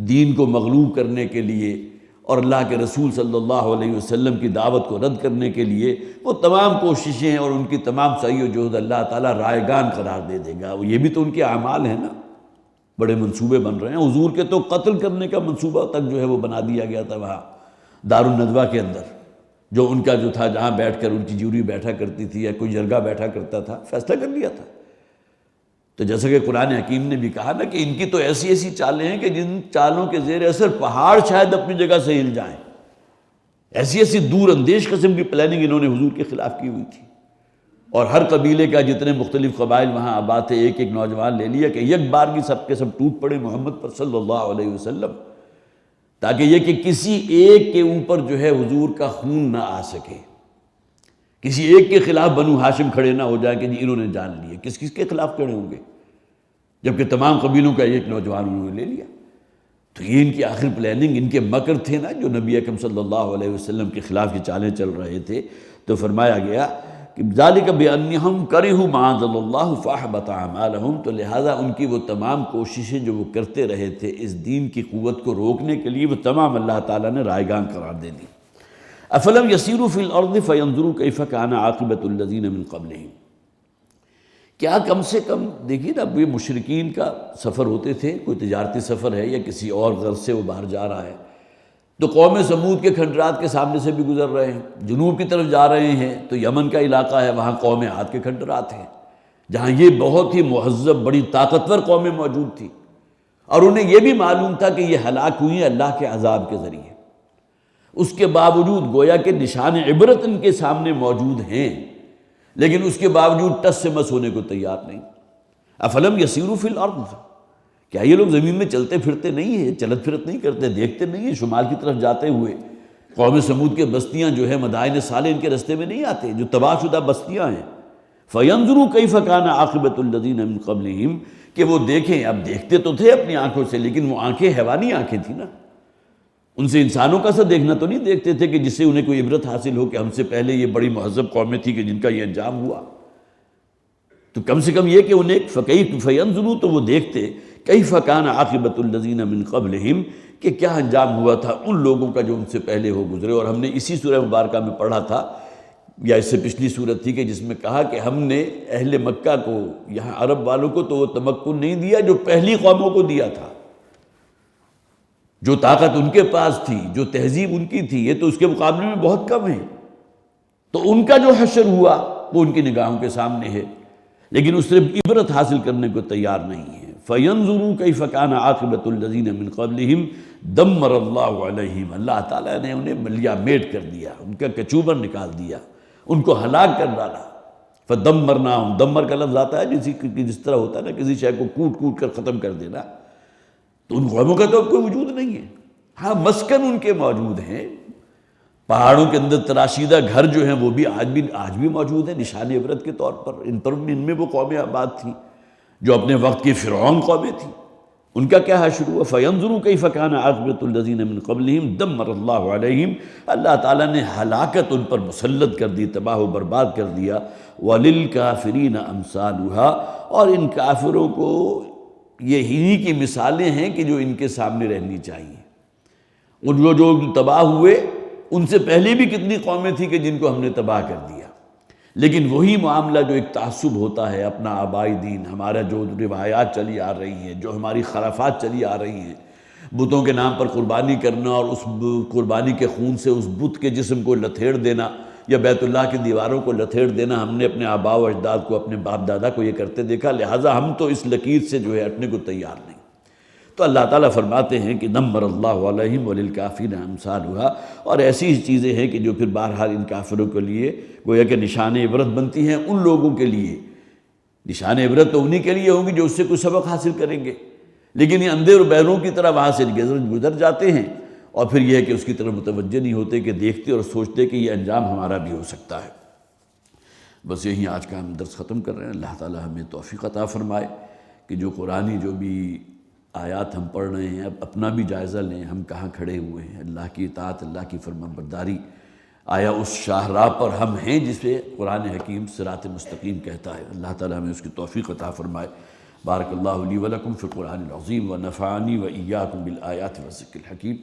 دین کو مغلوب کرنے کے لیے اور اللہ کے رسول صلی اللہ علیہ وسلم کی دعوت کو رد کرنے کے لیے، وہ تمام کوششیں اور ان کی تمام سعی و جہد اللہ تعالیٰ رائگان قرار دے دے گا۔ یہ بھی تو ان کے اعمال ہیں نا، بڑے منصوبے بن رہے ہیں۔ حضور کے تو قتل کرنے کا منصوبہ تک جو ہے وہ بنا دیا گیا تھا وہاں دارالندوہ کے اندر، جو ان کا جو تھا جہاں بیٹھ کر ان کی جیوری بیٹھا کرتی تھی یا کوئی جرگہ بیٹھا کرتا تھا، فیصلہ کر لیا تھا۔ تو جیسا کہ قرآن حکیم نے بھی کہا نا کہ ان کی تو ایسی ایسی چالیں ہیں کہ جن چالوں کے زیر اثر پہاڑ شاید اپنی جگہ سے ہل جائیں، ایسی ایسی دور اندیش قسم کی پلاننگ انہوں نے حضور کے خلاف کی ہوئی تھی۔ اور ہر قبیلے کا جتنے مختلف قبائل وہاں آباد تھے، ایک ایک نوجوان لے لیا کہ یک بار کی سب کے سب ٹوٹ پڑے محمد پر صلی اللہ علیہ وسلم، تاکہ یہ کہ کسی ایک کے اوپر جو ہے حضور کا خون نہ آ سکے، کسی ایک کے خلاف بنو ہاشم کھڑے نہ ہو جائیں کہ جی انہوں نے جان لیے، کس کس کے خلاف کھڑے ہوں گے، جبکہ تمام قبیلوں کا ایک نوجوان انہوں نے لے لیا۔ تو یہ ان کی آخر پلاننگ، ان کے مکر تھے نا جو نبی اکرم صلی اللہ علیہ وسلم کے خلاف یہ چالیں چل رہے تھے۔ تو فرمایا گیا کہ ذالک بانہم کرہوا ما انزل اللہ فاحبط اعمالہم، تو لہٰذا ان کی وہ تمام کوششیں جو وہ کرتے رہے تھے اس دین کی قوت کو روکنے کے لیے، وہ تمام اللہ تعالیٰ نے رائگان قرار دے دی۔ افلم یسیروا فی الارض فینظروا کیف کان عاقبۃ الذین من قبلہم، کیا کم سے کم دیکھیے نا، یہ مشرکین کا سفر ہوتے تھے، کوئی تجارتی سفر ہے یا کسی اور غرض سے وہ باہر جا رہا ہے، تو قوم سمود کے کھنڈرات کے سامنے سے بھی گزر رہے ہیں، جنوب کی طرف جا رہے ہیں تو یمن کا علاقہ ہے، وہاں قوم عاد کے کھنڈرات ہیں جہاں یہ بہت ہی مہذب بڑی طاقتور قومیں موجود تھی، اور انہیں یہ بھی معلوم تھا کہ یہ ہلاک ہوئی ہیں اللہ کے عذاب کے ذریعے۔ اس کے باوجود گویا کہ نشان عبرت ان کے سامنے موجود ہیں، لیکن اس کے باوجود ٹس سے مس ہونے کو تیار نہیں۔ افلم یسیروا فی الارض، کیا یہ لوگ زمین میں چلتے پھرتے نہیں ہیں، چلت پھرت نہیں کرتے، دیکھتے نہیں ہیں شمال کی طرف جاتے ہوئے؟ قوم سمود کے بستیاں جو ہے مدائن صالح ان کے رستے میں نہیں آتے، جو تباہ شدہ بستیاں ہیں۔ فینظروا کیف کان عاقبۃ الذین من قبلہم، کہ وہ دیکھیں، اب دیکھتے تو تھے اپنی آنکھوں سے، لیکن وہ آنکھیں حیوانی آنکھیں تھیں نا، ان سے انسانوں کا سا دیکھنا تو نہیں دیکھتے تھے کہ جس سے انہیں کوئی عبرت حاصل ہو کہ ہم سے پہلے یہ بڑی مہذب قومیں تھی کہ جن کا یہ انجام ہوا۔ تو کم سے کم یہ کہ انہیں فینظروا، تو وہ دیکھتے کیف کان عاقبۃ الذین من قبلہم، کہ کیا انجام ہوا تھا ان لوگوں کا جو ان سے پہلے ہو گزرے۔ اور ہم نے اسی سورہ مبارکہ میں پڑھا تھا، یا اس سے پچھلی سورت تھی، کہ جس میں کہا کہ ہم نے اہل مکہ کو، یہاں عرب والوں کو تو وہ تمکن نہیں دیا جو پہلی قوموں کو دیا تھا، جو طاقت ان کے پاس تھی، جو تہذیب ان کی تھی، یہ تو اس کے مقابلے میں بہت کم ہے۔ تو ان کا جو حشر ہوا وہ ان کی نگاہوں کے سامنے ہے، لیکن اس سے عبرت حاصل کرنے کو تیار نہیں ہے۔ فَيَنظُرُوا كَيْفَ كَانَ عَاقِبَةُ الَّذِينَ مِن قَبْلِهِمْ دَمَّرَ اللَّهُ عَلَيْهِمْ، اللہ تعالیٰ نے انہیں ملیا میٹ کر دیا، ان کا کچوبر نکال دیا، ان کو ہلاک کر ڈالا۔ فَدَمَّرْنَاهُمْ، دمر کا لفظ آتا ہے جس طرح ہوتا ہے نا کسی شے کو کوٹ کوٹ کر ختم کر دینا، تو ان قوموں کا تو اب کوئی وجود نہیں ہے۔ ہاں مسکن ان کے موجود ہیں، پہاڑوں کے اندر تراشیدہ گھر جو ہیں وہ بھی آج بھی موجود ہیں نشان عبرت کے طور پر۔ ان میں وہ قومیں آباد تھیں جو اپنے وقت کی فرعون قومیں تھیں، ان کا کیا حشر ہوا؟ فَيَنظُرُوا كَيْفَ كَانَ عَاقِبَةُ الَّذِينَ مِن قَبْلِهِمْ دَمَّرَ اللَّهُ عَلَيْهِمْ، اللہ تعالیٰ نے ہلاکت ان پر مسلط کر دی، تباہ و برباد کر دیا۔ وَلِلْكَافِرِينَ أَمْثَالُهَا، اور ان کافروں کو یہی کی مثالیں ہیں کہ جو ان کے سامنے رہنی چاہیے۔ ان جو تباہ ہوئے ان سے پہلے بھی کتنی قومیں تھیں کہ جن کو ہم نے تباہ کر دیا، لیکن وہی معاملہ جو ایک تعصب ہوتا ہے اپنا آبائی دین، ہمارا جو روایات چلی آ رہی ہیں، جو ہماری خرافات چلی آ رہی ہیں، بتوں کے نام پر قربانی کرنا اور اس قربانی کے خون سے اس بت کے جسم کو لتھیڑ دینا یا بیت اللہ کی دیواروں کو لتھیڑ دینا، ہم نے اپنے آباء و اجداد کو، اپنے باپ دادا کو یہ کرتے دیکھا، لہٰذا ہم تو اس لکیر سے جو ہے ہٹنے کو تیار نہیں۔ تو اللہ تعالیٰ فرماتے ہیں کہ دمر اللہ علیہم وللکافرین امثالھا، اور ایسی چیزیں ہیں کہ جو پھر بہرحال ان کافروں کے لیے گویا کہ نشان عبرت بنتی ہیں، ان لوگوں کے لیے نشان عبرت تو انہی کے لیے ہوں گی جو اس سے کوئی سبق حاصل کریں گے، لیکن یہ اندھے اور بہروں کی طرح وہاں سے گزر جاتے ہیں اور پھر یہ ہے کہ اس کی طرف متوجہ نہیں ہوتے کہ دیکھتے اور سوچتے کہ یہ انجام ہمارا بھی ہو سکتا ہے۔ بس یہی آج کا ہم درس ختم کر رہے ہیں۔ اللہ تعالی ہمیں توفیق عطا فرمائے کہ جو قرآنی جو بھی آیات ہم پڑھ رہے ہیں، اب اپنا بھی جائزہ لیں، ہم کہاں کھڑے ہوئے ہیں، اللہ کی اطاعت، اللہ کی فرمانبرداری، آیا اس شاہراہ پر ہم ہیں جسے قرآن حکیم صراط مستقیم کہتا ہے۔ اللہ تعالی ہمیں اس کی توفیق عطا فرمائے۔ بارک اللہ لی ولکم فی القرآن العظیم ونفعنی وإیاکم بالآیات والذکر الحکیم۔